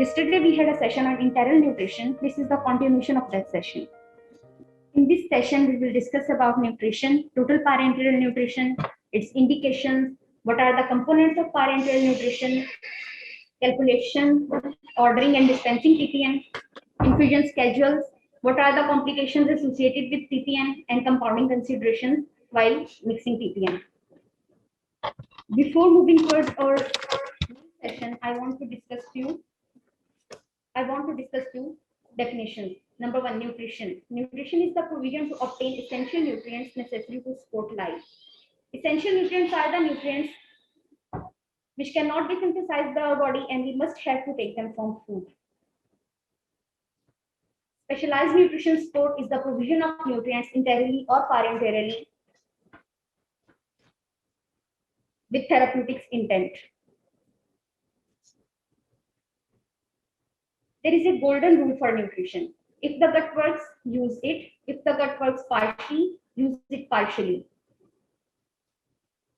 Yesterday we had a session on enteral nutrition. This is the continuation of that session. In this session, we will discuss about nutrition, total parenteral nutrition, its indications, what are the components of parenteral nutrition, calculation, ordering and dispensing TPN, infusion schedules, what are the complications associated with TPN and compounding considerations while mixing TPN. Before moving towards our session, I want to discuss two definitions. Number one, nutrition. Nutrition is the provision to obtain essential nutrients necessary to support life. Essential nutrients are the nutrients which cannot be synthesized by our body and we must have to take them from food. Specialized nutrition support is the provision of nutrients enterally or parenterally with therapeutics intent. There is a golden rule for nutrition. If the gut works, use it. If the gut works partially, use it partially.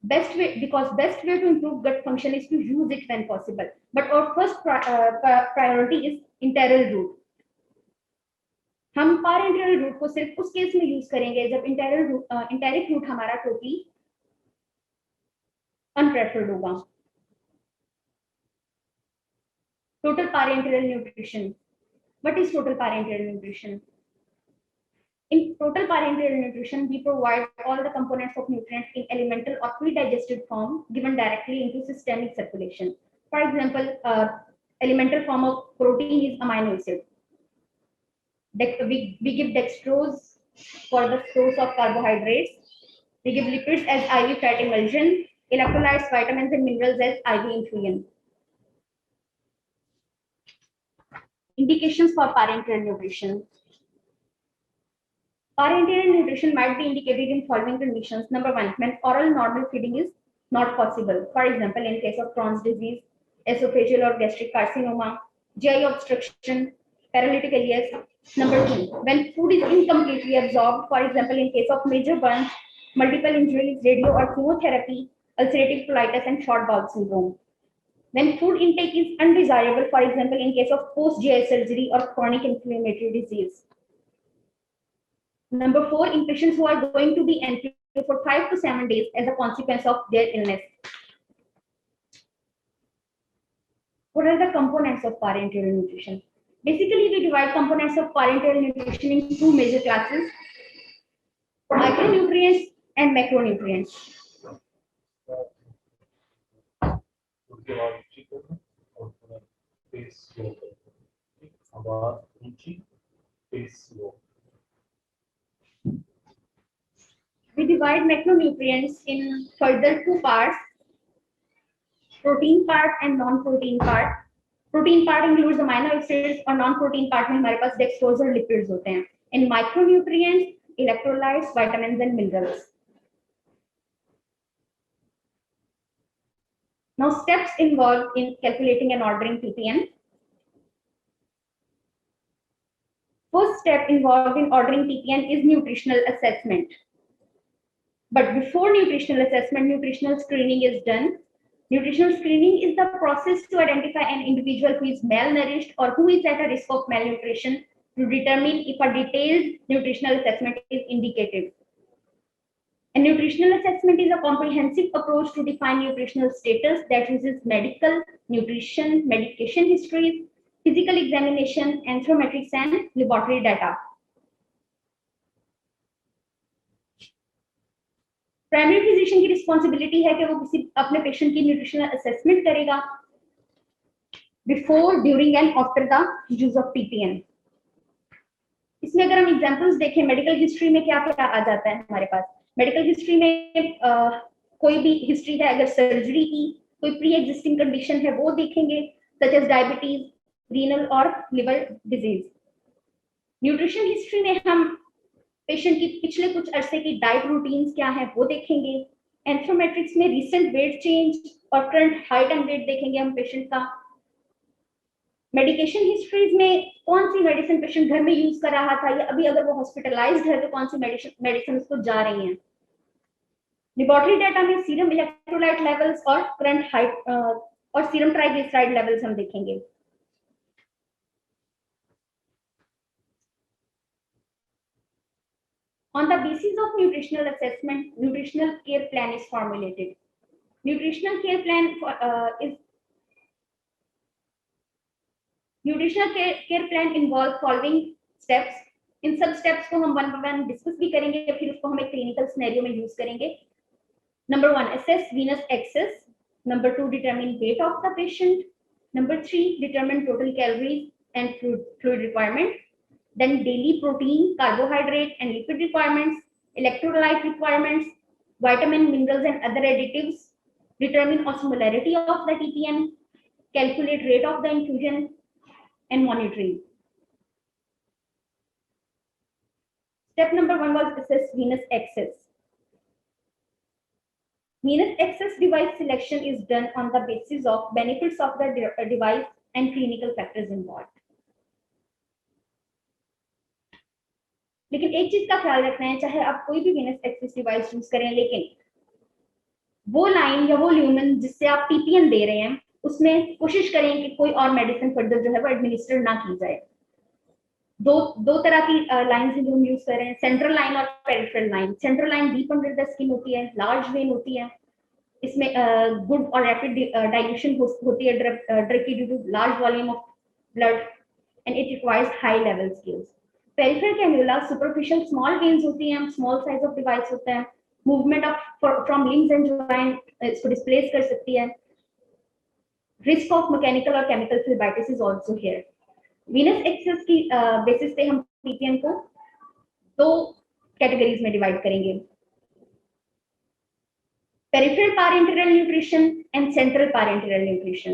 Best way to improve gut function is to use it when possible. But our first priority is enteral route. हम parenteral route को सिर्फ उस case में use करेंगे जब enteric route हमारा totally unpreferred होगा. Total parenteral nutrition. What is total parenteral nutrition? In total parenteral nutrition, we provide all the components of nutrients in elemental or pre-digested form given directly into systemic circulation. For example, elemental form of protein is amino acid. We give dextrose for the source of carbohydrates. We give lipids as IV fat emulsion, electrolytes, vitamins and minerals as IV infusion. Indications for parenteral nutrition. Parenteral nutrition might be indicated in following conditions. Number one, when oral normal feeding is not possible. For example, in case of Crohn's disease, esophageal or gastric carcinoma, GI obstruction, paralytic ileus. Number two, when food is incompletely absorbed. For example, in case of major burns, multiple injuries, radio or chemotherapy, ulcerative colitis and short bowel syndrome. When food intake is undesirable, for example, in case of post-GI surgery or chronic inflammatory disease. Number four, in patients who are going to be NPO for 5 to 7 days as a consequence of their illness. What are the components of parenteral nutrition? Basically, we divide components of parenteral nutrition into two major classes, micronutrients and macronutrients. We divide macronutrients in further two parts, protein part and non-protein part. Protein part includes amino acids और non-protein part में हमारे पास dextrose और lipids होते हैं. In micronutrients, electrolytes, vitamins and minerals. Now steps involved in calculating and ordering TPN. First step involved in ordering TPN is nutritional assessment. But before nutritional assessment, nutritional screening is done. Nutritional screening is the process to identify an individual who is malnourished or who is at a risk of malnutrition to determine if a detailed nutritional assessment is indicated. A nutritional assessment is a comprehensive approach to define nutritional status that uses medical, nutrition, medication histories, physical examination, anthropometrics and laboratory data. Primary physician की responsibility है कि वो किसी अपने patient की nutritional assessment करेगा before, during and after the use of TPN. इसमें अगर हम एग्जांपल्स देखें, मेडिकल हिस्ट्री में क्या क्या आ जाता है हमारे पास. मेडिकल हिस्ट्री में कोई भी हिस्ट्री है, अगर सर्जरी की कोई प्री एग्जिस्टिंग कंडीशन है वो देखेंगे, सच एज डायबिटीज, रीनल और लिवर डिजीज. न्यूट्रिशन हिस्ट्री में हम पेशेंट की पिछले कुछ अरसे की डाइट रूटीन्स क्या है वो देखेंगे. एंथ्रोमेट्रिक्स में रीसेंट वेट चेंज और करंट हाइट एंड वेट देखेंगे हम पेशेंट का. मेडिकेशन हिस्ट्रीज में कौन सी मेडिसिन पेशेंट घर में यूज कर रहा था या अभी अगर वो हॉस्पिटलाइज्ड है तो कौन सी मेडिसिन उसको जा रही हैं. लेबोरेटरी डाटा में सीरम इलेक्ट्रोलाइट लेवल्स और करंट हाइट और सीरम ट्राइग्लिसराइड लेवल्स हम देखेंगे. On the basis of nutritional assessment, nutritional care plan is formulated. Nutritional care plan involves following steps. इन सब steps को हम वन बाय वन डिस्कस भी करेंगे, फिर उसको हम एक क्लिनिकल सिनेरियो में यूज करेंगे. Number 1, assess venous excess. Number 2, determine weight of the patient. Number 3, determine total calories and fluid requirement. Then daily protein, carbohydrate and lipid requirements, electrolyte requirements, vitamin, minerals and other additives. Determine osmolarity of the TPN, calculate rate of the infusion and monitoring. Step number 1 was assess venous excess. Venous excess device selection is done on the basis of benefits of the device and clinical factors involved. लेकिन एक चीज का ख्याल रखना है, चाहे आप कोई भी venous access device यूज करें, लेकिन वो लाइन या वो ल्यूमेन जिससे आप टीपीएन दे रहे हैं, उसमें कोशिश करें कि कोई और मेडिसिन फर्दर जो है वो एडमिनिस्टर ना की जाए. दो तरह की लाइंस जो हम यूज कर रहे हैं, सेंट्रल लाइन और peripheral line. Central line deep under the skin होती है, लार्ज वेन होती है, इसमें गुड और रैपिड डाइल्यूशन होती है ड्रग की due to large volume of blood and it requires high level skills. Peripheral cannula superficial small veins होती हैं, स्मॉल साइज ऑफ डिवाइस होता है, movement of from limbs and joint इसको displace कर सकती है. रिस्क ऑफ मैकेनिकल और chemical phlebitis is also here. Venous access की बेसिस पे हम टीपीएन को दो कैटेगरीज में डिवाइड करेंगे, peripheral parenteral nutrition and central parenteral nutrition.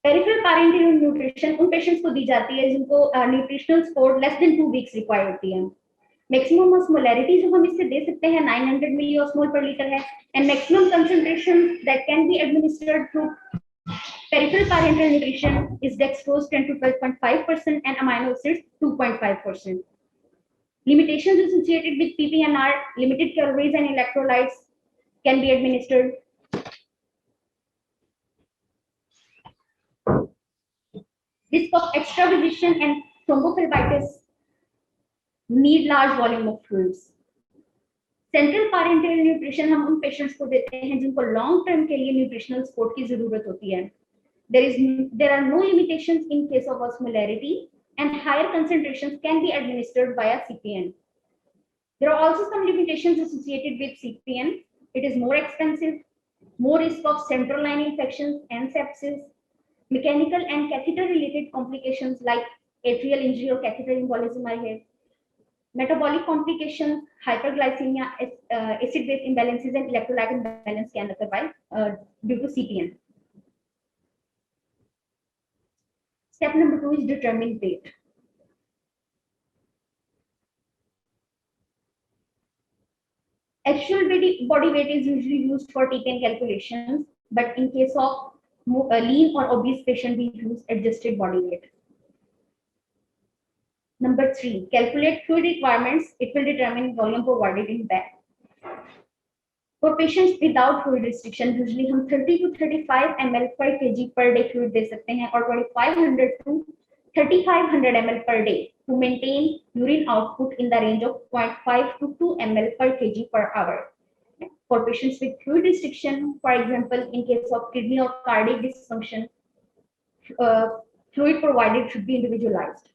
Peripheral parenteral nutrition उन पेशेंट्स को दी जाती है जिनको nutritional support less than 2 weeks require होती है. मैक्सिमम ऑस्मोलैरिटी जो हम इससे दे सकते हैं 900 मिलीऑस्मोल पर लीटर है, and maximum concentration that can be administered through peripheral parenteral nutrition is dextrose 10 to 12.5% and amino acids 2.5%. Limitations associated with PPNR, limited calories and electrolytes can be administered. Risk of extravasation and thrombophlebitis, need large volume of fluids. Central parenteral nutrition हम उन patients को देते हैं जिनको long term के लिए nutritional support की जरूरत होती है. There are no limitations in case of osmolarity and higher concentrations can be administered via CPN. There are also some limitations associated with CPN. It is more expensive, more risk of central line infections and sepsis, mechanical and catheter related complications like atrial injury or catheter embolism are here. Metabolic complications, hyperglycemia, acid-base imbalances and electrolyte imbalance can occur by due to CPN. Step number 2 is determine weight. Actual body weight is usually used for TPN calculations, but in case of lean or obese patient, we use adjusted body weight. Number 3, calculate fluid requirements. It will determine volume provided in bag. For patients without fluid restriction, usually हम 30 to 35 ml per kg per day fluid दे सकते हैं और 2500 to 3500 ml per day to maintain urine output in the range of 0.5 to 2 ml per kg per hour. For patients with fluid restriction, for example, in case of kidney or cardiac dysfunction, fluid provided should be individualized.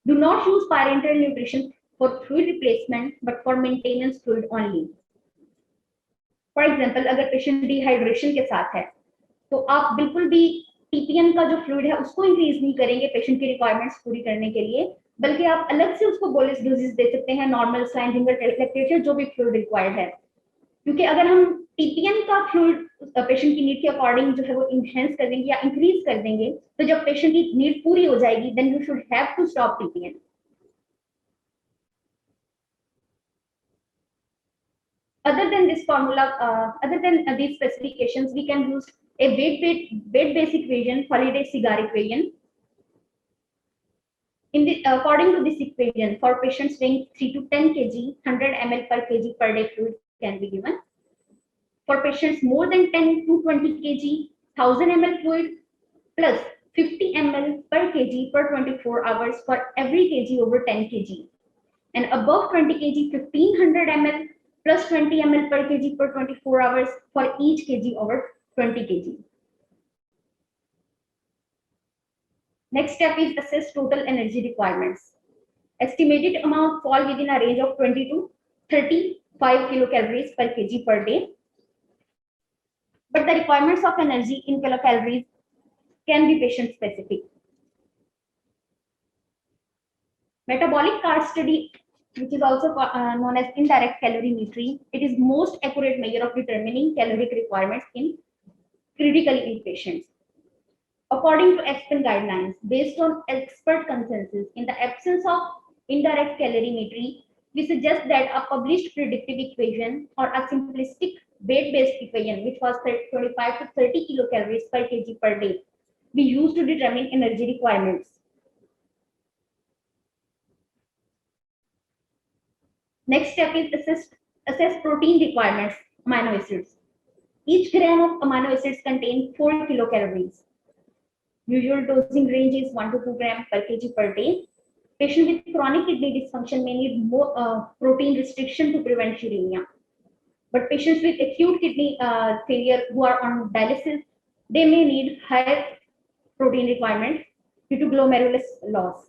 Do not use parenteral nutrition for fluid replacement, but for maintenance fluid only. For example अगर patient dehydration के साथ है तो आप बिल्कुल भी TPN का जो फ्लूइड है उसको इंक्रीज नहीं करेंगे पेशेंट की रिक्वायरमेंट्स पूरी करने के लिए, बल्कि आप अलग से उसको बोलिस डोजेस दे सकते हैं, नॉर्मल साइन जिंगर लैक्टेशन जो भी फ्लूइड रिक्वायर्ड है. क्योंकि अगर हम टीपीएन का फ्लूइड पेशेंट की नीड के अकॉर्डिंग जो है वो इनहेंस कर देंगे या इंक्रीज कर देंगे, तो जब पेशेंट की नीड पूरी हो जाएगी then you should have to stop TPN. Other than this formula, other than these specifications, we can use a weight-based equation, Faraday-Cigar equation. According to this equation, for patients weighing 3 to 10 kg, 100 ml per kg per day fluid can be given. For patients more than 10 to 20 kg, 1000 ml fluid plus 50 ml per kg per 24 hours for every kg over 10 kg, and above 20 kg 1500 ml plus 20 ml per kg per 24 hours for each kg over 20 kg. Next step is assess total energy requirements. Estimated amount fall within a range of 20 to 35 kilocalories per kg per day. But the requirements of energy in kilocalories can be patient specific. Metabolic card study, which is also known as indirect calorimetry, it is most accurate measure of determining caloric requirements in critically ill patients. According to Aspen guidelines, based on expert consensus, in the absence of indirect calorimetry, we suggest that a published predictive equation or a simplistic weight-based equation, which was 25 to 30 kilocalories per kg per day, be used to determine energy requirements. Next step is assess protein requirements, amino acids. Each gram of amino acids contains 4 kilocalories. Usual dosing range is 1 to 2 grams per kg per day. Patients with chronic kidney dysfunction may need more protein restriction to prevent uremia. But patients with acute kidney failure who are on dialysis, they may need higher protein requirement due to glomerulus loss.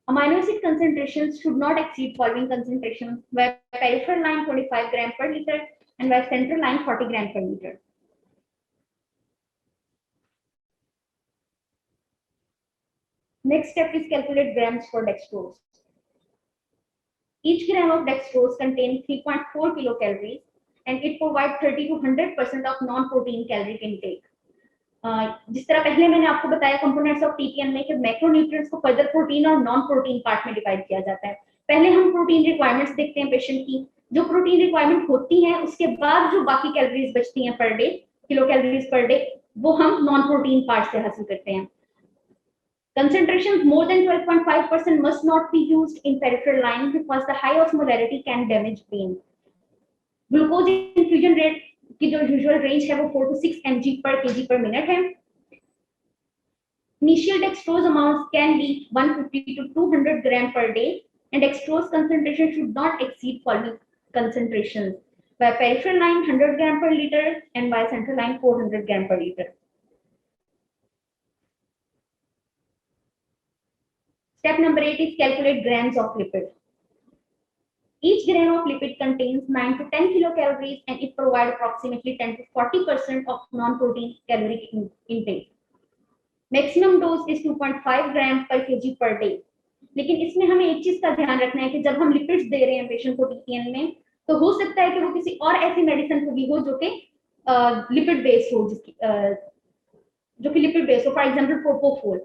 Amino acid concentrations should not exceed following concentrations, where peripheral line 25 gram per liter and where central line 40 gram per liter. Next step is calculate grams for dextrose. Each gram of dextrose contains 3.4 kilocalories and it provides 30 to 100% of non-protein caloric intake. जिस तरह पहले मैंने आपको बताया components of TPN में कि macronutrients को further protein और नॉन प्रोटीन पार्ट में डिवाइड किया जाता है. पहले हम प्रोटीन रिक्वायरमेंट्स देखते हैं पेशेंट की, जो प्रोटीन रिक्वायरमेंट होती है उसके बाद जो बाकी कैलोरीज बचती हैं per day, kilo calories per day, वो हम नॉन प्रोटीन पार्ट से हासिल करते हैं. Concentrations more than 12.5% must not be used in peripheral line because the high osmolarity can damage vein. Glucose infusion rate की जो usual range है वो 4 to 6 mg per kg per minute है. Initial dextrose amounts can be 150 to 200 gram per day and dextrose concentration should not exceed following concentrations. By peripheral line 100 gram per liter and by central line 400 gram per liter. Step number 8 is calculate grams of lipid. Each gram of lipid contains 9 to 10 kilocalories and it provides approximately 10 to 40% of non-protein caloric intake. Maximum dose is 2.5 grams per kg per day. लेकिन इसमें हमें एक चीज का ध्यान रखना है कि जब हम लिपिड्स दे रहे हैं पेशेंट को टीपीएन में, तो हो सकता है कि वो किसी और ऐसी मेडिसिन को भी हो जो कि लिपिड बेस्ड हो, जो कि लिपिड बेस्ड हो. For example propofol.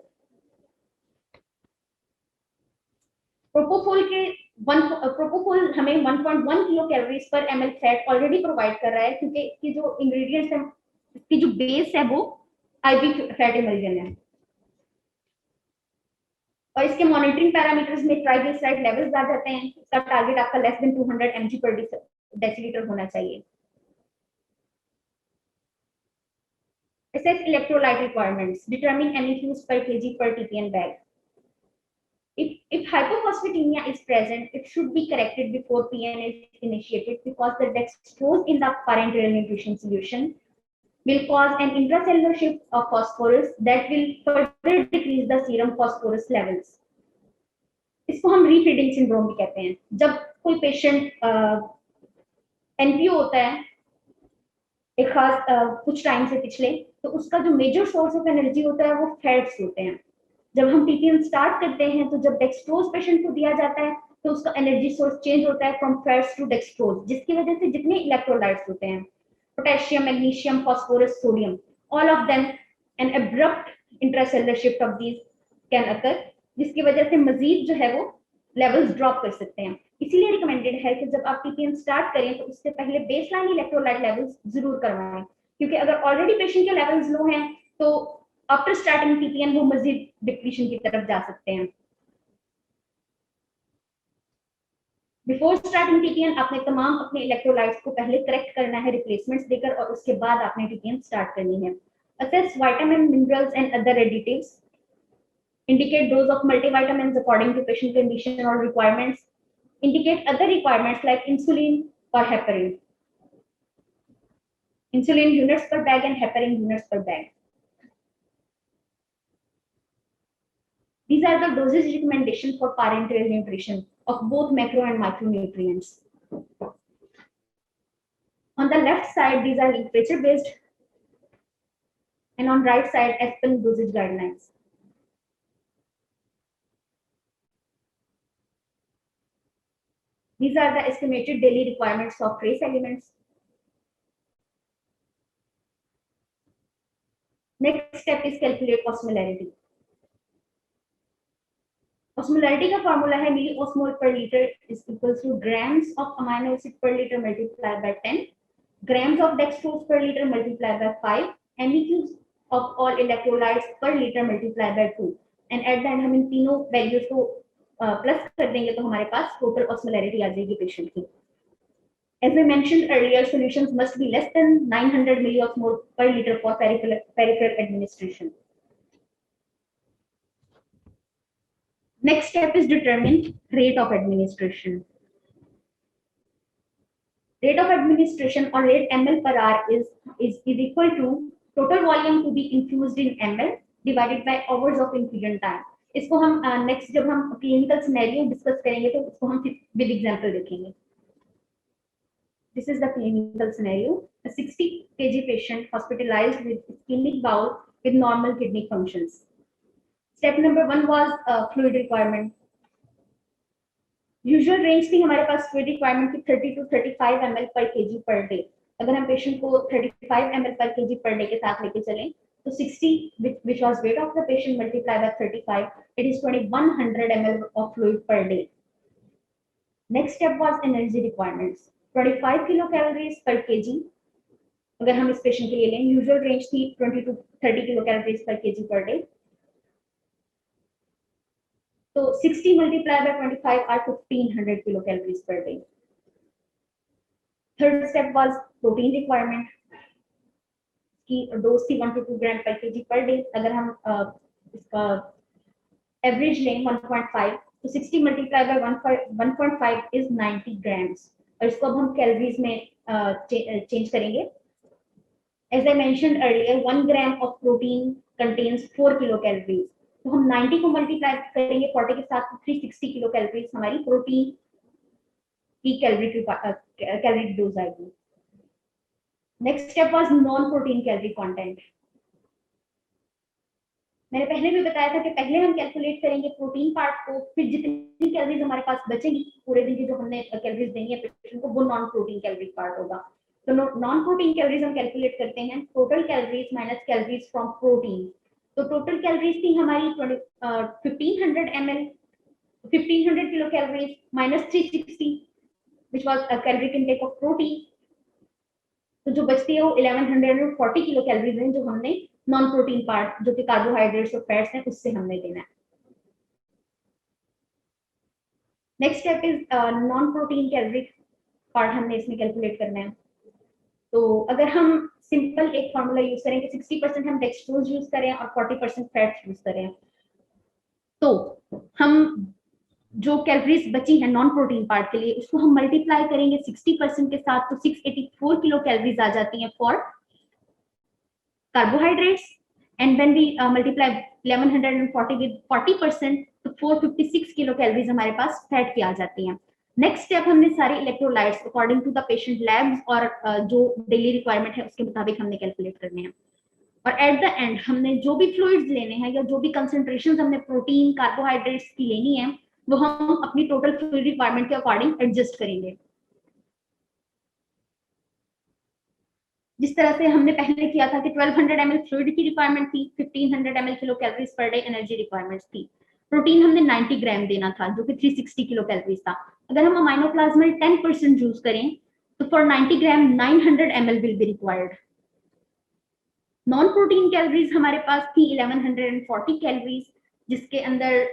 प्रोपोफोल हमें 1.1 किलो कैलोरीज पर ml फैट ऑलरेडी प्रोवाइड कर रहा है क्योंकि इसकी जो इंग्रेडिएंट्स है, इसकी जो बेस है वो आईवी फैट इमल्जन है. और इसके मॉनिटरिंग पैरामीटर्स में ट्राइग्लिसराइड लेवल्स आ जाते हैं. इसका टारगेट आपका लेस देन 200 mg पर डेसीलीटर होना चाहिए. Assess electrolyte requirements. Determine NEQs per kg per TPN bag. If hypophosphatemia is present, it should be corrected before PN is initiated because the dextrose in the parenteral nutrition solution will cause an intracellular shift of phosphorus that will further decrease the serum phosphorus levels. इसको हम रीफीडिंग syndrome भी कहते हैं. जब कोई patient NPO होता है एक खास कुछ टाइम से पिछले, तो उसका जो मेजर सोर्स ऑफ एनर्जी होता है वो फैट्स होते हैं. जब हम टीपीएन स्टार्ट करते हैं तो जब डेक्सट्रोज पेशेंट को दिया जाता है तो उसका एनर्जी सोर्स चेंज होता है फ्रॉम फैट्स टू डेक्सट्रोज, जिसकी वजह से जितने इलेक्ट्रोलाइट्स होते हैं potassium, magnesium, phosphorus, sodium, all of them an abrupt intracellular shift of these can occur, जिसकी वजह से मजीद जो है वो लेवल्स ड्रॉप कर सकते हैं. इसीलिए रिकमेंडेड है कि जब आप टीपीएन स्टार्ट करें तो उससे पहले बेसलाइन इलेक्ट्रोलाइट लेवल्स जरूर करवाएं, क्योंकि अगर ऑलरेडी पेशेंट के लेवल्स लो हैं तो आफ्टर स्टार्टिंग टीपीएन वो मजीद डिप्लीशन की तरफ जा सकते हैं. बिफोर स्टार्टिंग टीपीएन आपने तमाम अपने इलेक्ट्रोलाइट्स को पहले करेक्ट करना है रिप्लेसमेंट्स देकर, और उसके बाद आपने टीपीएन स्टार्ट करनी है। Assess vitamin, minerals and other additives, indicate dose of multivitamins according to patient condition or requirements, indicate other requirements like insulin or heparin. Insulin units per bag and heparin units per bag. These are the dosage recommendations for parenteral nutrition of both macro and micronutrients. On the left side, these are literature based, and on right side, ASPEN dosage guidelines. These are the estimated daily requirements of trace elements. Next step is calculate osmolarity. Osmolarity का formula है milliosmol per liter is equals to grams of amino acid per liter multiplied by 10, grams of dextrose per liter multiplied by 5, MEQs of all electrolytes per liter multiplied by 2, and at the end हम इन तीनों values को plus कर देंगे तो हमारे पास total osmolarity आ जाएगी patient की. As I mentioned earlier, solutions must be less than 900 milliosmol per liter for peripheral administration. Next step is determine rate of administration. Rate of administration or rate ml per hour is equal to total volume to be infused in ml divided by hours of infusion time. इसको हम next जब हम clinical scenario discuss करेंगे तो इसको हम with example देखेंगे. This is the clinical scenario. A 60 kg patient hospitalized with ischemic bowel with normal kidney functions. Step number 1 was fluid requirement. Usual range थी हमारे पास फ्लूइड रिक्वायरमेंट की 30 to 35 ml per kg per day. अगर हम patient को 35 ml per kg per day के साथ लेके चलें तो 60 which was weight of the patient multiplied by 35, it is 2100 ml of fluid per day. Next step was energy requirements. 25 kilocalories per kg अगर हम इस पेशेंट के लिए लें, यूजुअल रेंज थी 20 to 30 kilocalories per kg per day. So 60 multiplied by 25 are 1500 kilocalories per day. Third step was protein requirement. की dose थी 1 to 2 gram per kg per day. अगर हम इसका average लें 1.5 तो 60 multiplied by 1.5 is 90 grams. और इसको अब हम calories में change करेंगे. As I mentioned earlier, 1 gram of protein contains 4 kilocalories. तो हम 90 को मल्टीप्लाई करेंगे 40 के साथ, 360 किलो कैलोरीज हमारी प्रोटीन की कैलोरी डोज आएगी. Next step was non protein calorie content. मैंने पहले भी बताया था कि पहले हम कैलकुलेट करेंगे प्रोटीन पार्ट को, फिर जितनी कैलोरीज हमारे पास बचेंगी पूरे दिन की जो हमने कैलोरीज देनी है पेशेंट को, वो नॉन प्रोटीन कैलोरी पार्ट होगा. तो नॉन प्रोटीन कैलोरीज हम कैलकुलेट करते हैं total calories minus calories from protein. तो टोटल कैलोरीज थी हमारी 1500 ml, 1500 kilo calories minus 360 which was a caloric intake of protein. तो जो बचती है वो 1140 किलो कैलोरीज है जो हमने नॉन प्रोटीन पार्ट जो कि कार्बोहाइड्रेट्स और फैट्स हैं उससे हमने देना है. Next step is non protein calorie part हमने इसमें कैलकुलेट करना है. तो अगर हम सिंपल एक फॉर्मूला यूज करें कि 60% हम डेक्सट्रोज यूज करें और 40% फैट्स यूज करें, तो हम जो कैलोरीज बची है नॉन प्रोटीन पार्ट के लिए उसको हम मल्टीप्लाई करेंगे 60% के साथ तो 684 किलो कैलोरीज आ जाती हैं for carbohydrates. And when we multiply 1140 with 40% तो 456 किलो कैलोरीज हमारे पास फैट की आ जाती हैं. नेक्स्ट स्टेप हमने सारे electrolytes according to the patient labs और जो डेली रिक्वायरमेंट है उसके मुताबिक हमने कैलकुलेट करने हैं. और एट द एंड हमने जो भी फ्लूइड्स लेने हैं या जो भी कंसंट्रेशंस हमने प्रोटीन कार्बोहाइड्रेट्स की लेनी है वो हम अपनी टोटल फ्लूइड रिक्वायरमेंट के अकॉर्डिंग एडजस्ट करेंगे. जिस तरह से हमने पहले किया था कि 1200 ml फ्लूइड की रिक्वायरमेंट थी, 1500 ml kilo calories per day energy requirements थी. प्रोटीन हमने 90 ग्राम देना था जो कि 360 किलो कैलोरीज था. अगर हम अमाइनो प्लाज्मा 10% यूज करें तो for 90 gram 900 ml will be required. Non protein calories हमारे पास थी 1140 कैलोरीज जिसके अंदर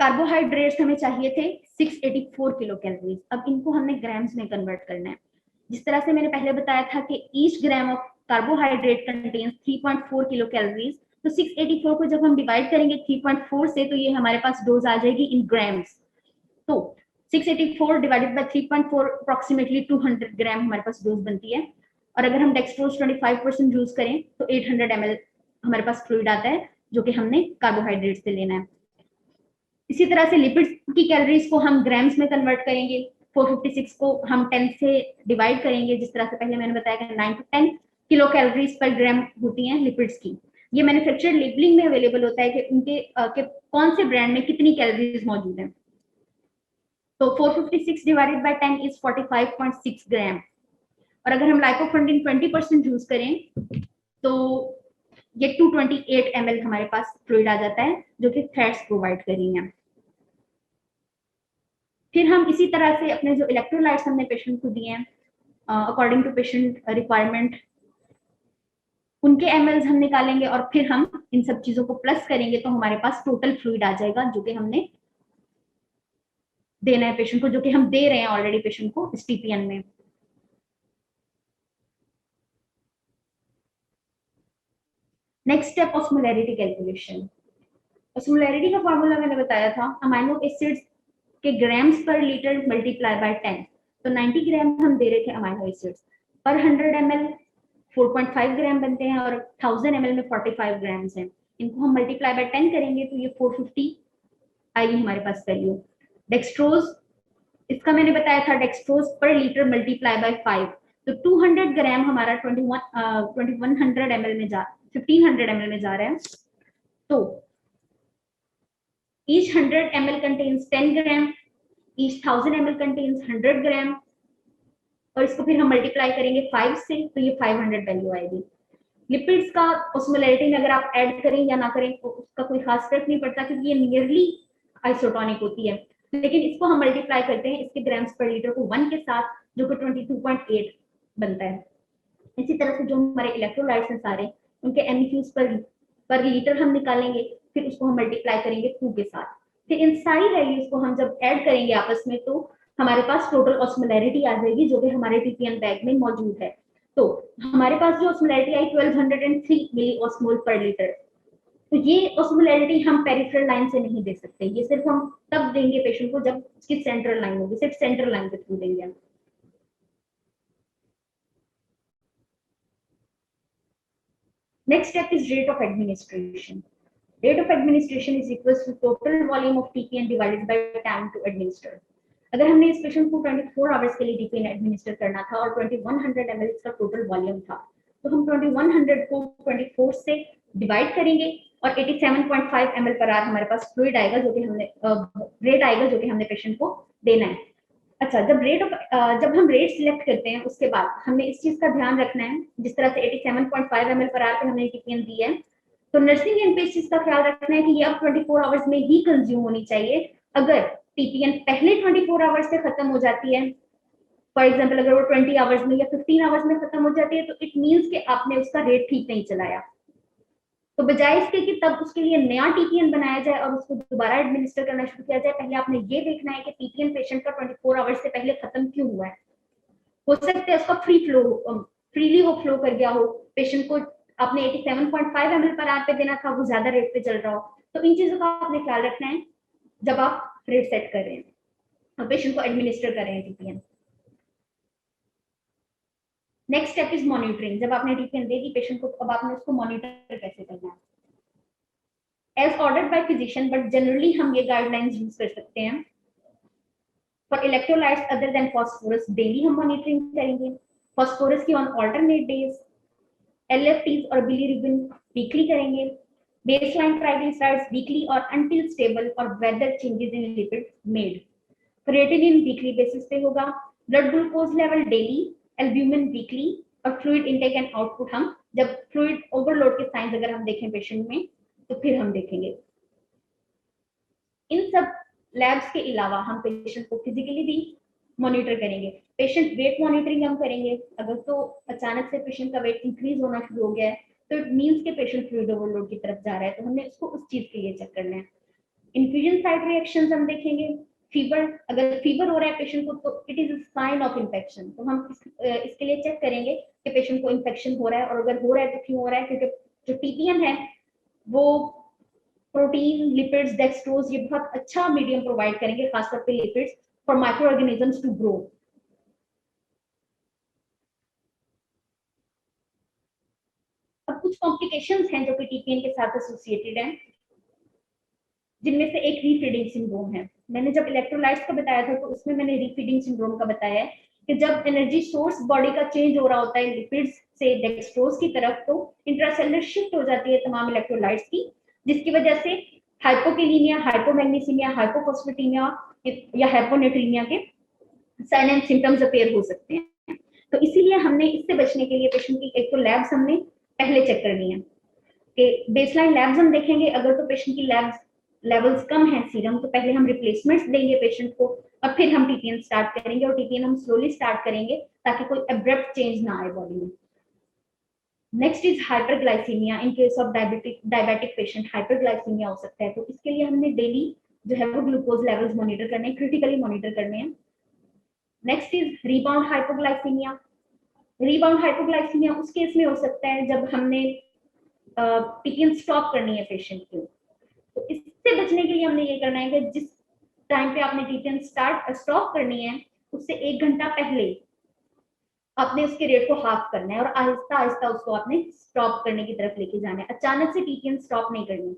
कार्बोहाइड्रेट्स हमें चाहिए थे 684 किलो कैलोरीज, अब इनको हमने ग्राम्स में कन्वर्ट करना है। जिस तरह से मैंने पहले बताया था कि each gram of carbohydrate contains 3.4 kilo calories, तो 684 को जब हम डिवाइड करेंगे 3.4 से, तो ये हमारे पास डोज आ जाएगी इन ग्राम्स। तो 684 डिवाइडेड बाय 3.4 अप्रोक्सीमेटली 200 ग्राम हमारे पास डोज बनती है। और अगर हम डेक्सट्रोज 25% यूज करें तो 800 ml हमारे पास फ्लूइड आता है, जो कि हमने कार्बोहाइड्रेट से लेना है। इसी तरह से लिपिड्स की कैलोरीज को हम ग्राम्स में कन्वर्ट करेंगे। 456 को हम 10 से डिवाइड करेंगे, जिस तरह से पहले मैंने बताया कि 9 to 10 किलो कैलोरीज पर ग्राम होती हैं लिपिड्स की। ये मैन्युफैक्चर लेबलिंग में अवेलेबल होता है कि उनके कौन से ब्रांड में कितनी कैलोरीज मौजूद हैं। तो 456 डिवाइडेड बाय 10 इज 45.6 ग्राम। और अगर हम लाइकोफंडिन 20% यूज करें तो ये 228 ml हमारे पास फ्लूइड आ जाता है, जो कि फैट्स प्रोवाइड कर रही हैं। फिर हम इसी तरह से अपने जो इलेक्ट्रोलाइट्स हमने पेशेंट को दिए हैं अकॉर्डिंग टू पेशेंट रिक्वायरमेंट, उनके एमएल्स हम निकालेंगे और फिर हम इन सब चीजों को प्लस करेंगे, तो हमारे पास टोटल फ्लूइड आ जाएगा जो कि हमने देना है पेशेंट को, जो कि हम दे रहे हैं ऑलरेडी पेशेंट को इस टीपीएन में। Next step osmolarity calculation. Osmolarity का फॉर्मूला मैंने बताया था, अमाइनो एसिड्स के ग्राम्स पर लीटर मल्टीप्लाई बाय 10। तो 90 ग्राम हम दे रहे थे अमाइनो एसिड्स पर 100 ml 4.5 ग्राम बनते हैं और 1000 ml में 45 ग्राम्स हैं। इनको हम मल्टीप्लाई बाय 10 करेंगे तो ये 450 आएगी हमारे पास वैल्यू। डेक्सट्रोज, इसका मैंने बताया था डेक्सट्रोज पर लीटर मल्टीप्लाई बाय 5, तो 200 ग्राम हमारा 2100 ml में जा 1500 ml में जा रहा है। तो each 100 ml contains 10 gram, each 1000 ml contains 100 gram, और इसको फिर हम मल्टीप्लाई करेंगे 5 से, तो ये 500 वैल्यू आएगी। लिपिड्स का ऑस्मोलैरिटी में अगर आप ऐड करें या ना करें तो उसका कोई खास फर्क नहीं पड़ता, क्योंकि ये नियरली आइसोटोनिक होती है। लेकिन इसको हम मल्टीप्लाई करते हैं इसके ग्राम्स पर लीटर को 1 के साथ, जो कि 22.8 बनता है। इसी तरह से जो हमारे इलेक्ट्रोलाइट्स हैं सारे, उनके एमईक्यूज पर लीटर हम निकालेंगे, फिर उसको हम मल्टीप्लाई करेंगे 2 के साथ। फिर इन सारी वैल्यूज को हम जब ऐड करेंगे आपस में, तो हमारे पास टोटल ऑस्मोलैरिटी आ जाएगी, जो कि हमारे टीपीएन बैग में मौजूद है। तो हमारे पास जो ऑस्मोलैरिटी आई 1203 मिली ऑस्मोल पर लीटर। तो ये ऑस्मोलैरिटी हम पेरिफेरल लाइन से नहीं दे सकते, ये सिर्फ हम तब देंगे पेशेंट को जब उसकी सेंट्रल लाइन होगी, सिर्फ सेंट्रल लाइन के थ्रू देंगे हम। Next step is rate of administration. Rate of administration is equals to total volume of TPN divided by time to administer. अगर हमने इस पेशेंट को 24 आवर्स के लिए टीपीएन एडमिनिस्टर करना था और 2100 ml इसका टोटल वॉल्यूम था, तो हम 2100 को 24 से डिवाइड करेंगे और 87.5 ml पर आवर हमारे पास फ्लूइड आएगा, जो कि हमने रेट आएगा जो कि हमने पेशेंट को देना है। अच्छा, जब हम रेट सिलेक्ट करते हैं उसके बाद हमें इस चीज का ध्यान रखना है, जिस तरह से 87.5 ml पर आवर पे हमने टीपीएन दी है, तो नर्सिंग एंड पे इस चीज का ख्याल रखना है कि ये अब 24 आवर्स में ही कंज्यूम होनी चाहिए। अगर टीपीएन पहले 24 आवर्स से खत्म हो जाती है, फॉर एग्जाम्पल अगर वो 20 आवर्स में या 15 आवर्स में खत्म हो जाती है, तो इट मीन्स कि आपने उसका रेट ठीक नहीं चलाया। तो बजाय इसके कि तब उसके लिए नया टीपीएन बनाया जाए और उसको दोबारा एडमिनिस्टर करना शुरू किया जाए, पहले आपने ये देखना है कि टीपीएन पेशेंट का 24 आवर्स से पहले खत्म क्यों हुआ है। हो सकता है उसका फ्रीली वो फ्लो कर गया हो, पेशेंट को आपने 87.5 ml पर आवर पे देना था, वो ज्यादा रेट पे चल रहा हो। तो इन चीजों का आपने ख्याल रखना है जब आप रेट सेट कर रहे हैं और पेशेंट को एडमिनिस्टर कर रहे हैं TPN. Next step is monitoring. जब आपने टीपीएन दे दी पेशेंट को, अब आपने उसको मॉनिटर कैसे करना है। As ordered by physician, but generally हम ये गाइडलाइंस यूज कर सकते हैं। For electrolytes other than phosphorus daily हम मॉनिटरिंग करेंगे, फास्फोरस की ऑन ऑल्टरनेट डेज, एलएफटीज और बिलीरुबिन वीकली करेंगे, बेसलाइन ट्राइग्लिसराइड्स वीकली और अनटिल स्टेबल और whether changes in lipid made. Creatinine weekly basis पे होगा, blood glucose level daily, albumin weekly, और फ्लूइड इनटेक एंड आउटपुट हम जब फ्लूइड ओवरलोड के साइंस अगर हम देखें पेशेंट में तो फिर हम देखेंगे। इन सब लैब्स के अलावा हम पेशेंट को फिजिकली भी मॉनिटर करेंगे। पेशेंट वेट मॉनिटरिंग हम करेंगे। अगर तो अचानक से पेशेंट का वेट इंक्रीज होना शुरू हो गया है, तो इट मीन्स के पेशेंट फ्लूइड ओवरलोड की तरफ जा रहा है, तो हमने उसको उस चीज के लिए चेक करना है। इन्फ्यूजन साइट रिएक्शंस हम देखेंगे। फीवर, अगर फीवर हो रहा है पेशेंट को तो it is a sign of infection, तो हम इसके लिए चेक करेंगे कि पेशेंट को इन्फेक्शन हो रहा है, और अगर हो रहा है तो क्यों हो रहा है, क्योंकि जो टीपीएन है वो प्रोटीन, लिपिड्स, डेक्सट्रोज, ये बहुत अच्छा मीडियम प्रोवाइड करेंगे, खासतौर पे lipids for micro organisms to grow. अब कुछ कॉम्प्लिकेशंस हैं जो कि टीपीएन के साथ एसोसिएटेड हैं, जिनमें से एक रीफीडिंग सिंड्रोम है। मैंने जब इलेक्ट्रोलाइट्स का बताया था तो उसमें मैंने रीफीडिंग सिंड्रोम का बताया है कि जब एनर्जी सोर्स बॉडी का चेंज हो रहा होता है लिपिड्स से डेक्सट्रोज की तरफ, तो इंट्रासेलुलर शिफ्ट हो जाती है तमाम इलेक्ट्रोलाइट्स की, जिसकी वजह से हाइपोकैलीमिया, हाइपोमैग्नीसीमिया, हाइपोफॉस्फेटीमिया या हाइपोनेट्रीमिया के साइन एंड सिम्टम्स अपीयर हो सकते हैं। तो इसीलिए हमने इससे बचने के लिए पेशेंट की एक तो लैब्स हमने पहले चेक करनी है कि बेसलाइन लैब्स हम देखेंगे, अगर तो पेशेंट की लैब्स लेवल्स कम है सीरम, तो पहले हम रिप्लेसमेंट्स देंगे पेशेंट को, और फिर हम टीपीएन स्टार्ट करेंगे, और टीपीएन हम स्लोली स्टार्ट करेंगे ताकि कोई अब्रप्ट चेंज ना आए बॉडी में। Next is hyperglycaemia. In case of diabetic patient hyperglycaemia हो सकता है, तो इसके लिए हमने डेली जो है वो ग्लूकोज लेवल्स मॉनिटर करने हैं, क्रिटिकली मॉनिटर करने हैं। Next is rebound hypoglycaemia. Rebound hypoglycaemia उस केस में हो सकता है जब हमने टीपीएन स्टॉप करनी है पेशेंट की। तो इससे बचने के लिए हमने ये करना है कि जिस टाइम पे आपने टीपीएन स्टॉप करनी है उससे 1 घंटा पहले आपने उसके रेट को हाफ करना है, और आहिस्ता आहिस्ता उसको आपने स्टॉप करने की तरफ लेके जाना है, अचानक से टीपीएन स्टॉप नहीं करनी।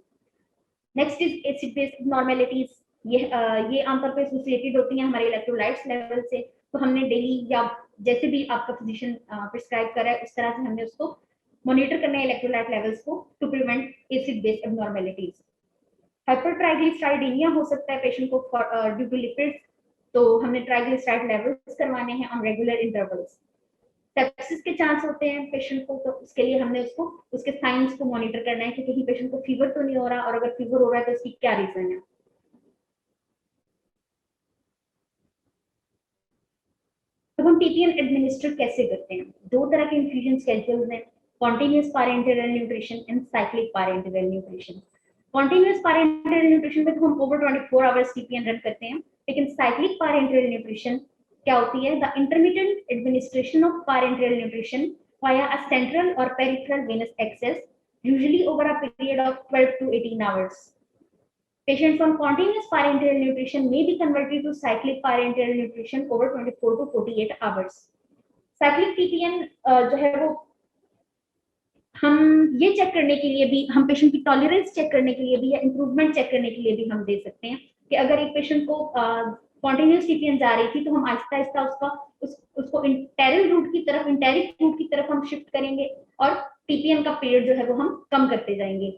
Next is acid base normalities. ये आमतौर पर एसोसिएटेड होती हैं हमारे इलेक्ट्रोलाइट्स लेवल से, तो हमने डेली या जैसे भी आपका फिजिशियन प्रिस्क्राइब कर रहा है उस तरह से हमने उसको मॉनिटर करना है इलेक्ट्रोलाइट लेवल्स को to prevent acid base abnormalities. Hypertriglyceridemia हो सकता है पेशेंट को ड्यू टू लिपिड्स, तो हमने ट्राइग्लिसराइड लेवल्स करवाने हैं ऑन रेगुलर इंटरवल्स। सेप्सिस के चांस होते हैं पेशेंट को, तो उसके लिए हमने उसको उसके साइंस को मॉनिटर करना है कि कहीं पेशेंट को फीवर तो नहीं हो रहा, और अगर फीवर हो रहा है तो उसकी क्या रीजन है। तो हम टीपीएन एडमिनिस्टर कैसे करते हैं? 2 तरह के इन्फ्यूजन स्केड्यूल्स हैं, continuous parenteral nutrition and cyclic parenteral nutrition. Continuous parenteral nutrition में तो हम ओवर 24 आवर्स टीपीएन रन करते हैं, लेकिन साइक्लिक पारेंटेरल न्यूट्रिशन क्या होती है? The intermittent administration of parenteral nutrition via a central or peripheral venous access, usually over a period of 12 to 18 hours. Patients on continuous parenteral nutrition may be converted to cyclic parenteral nutrition over 24 to 48 hours. Cyclic TPN जो है वो हम ये check करने के लिए भी, हम पेशेंट की टॉलरेंस चेक करने के लिए भी या इंप्रूवमेंट चेक करने के लिए भी हम दे सकते हैं कि अगर एक पेशेंट को कॉन्टिन्यूस टीपीएन जा रही थी तो हम आहिस्ता आहिस्ता उसको इंटेरिक रूट की तरफ हम शिफ्ट करेंगे, और टीपीएन का पीरियड जो है वो हम कम करते जाएंगे।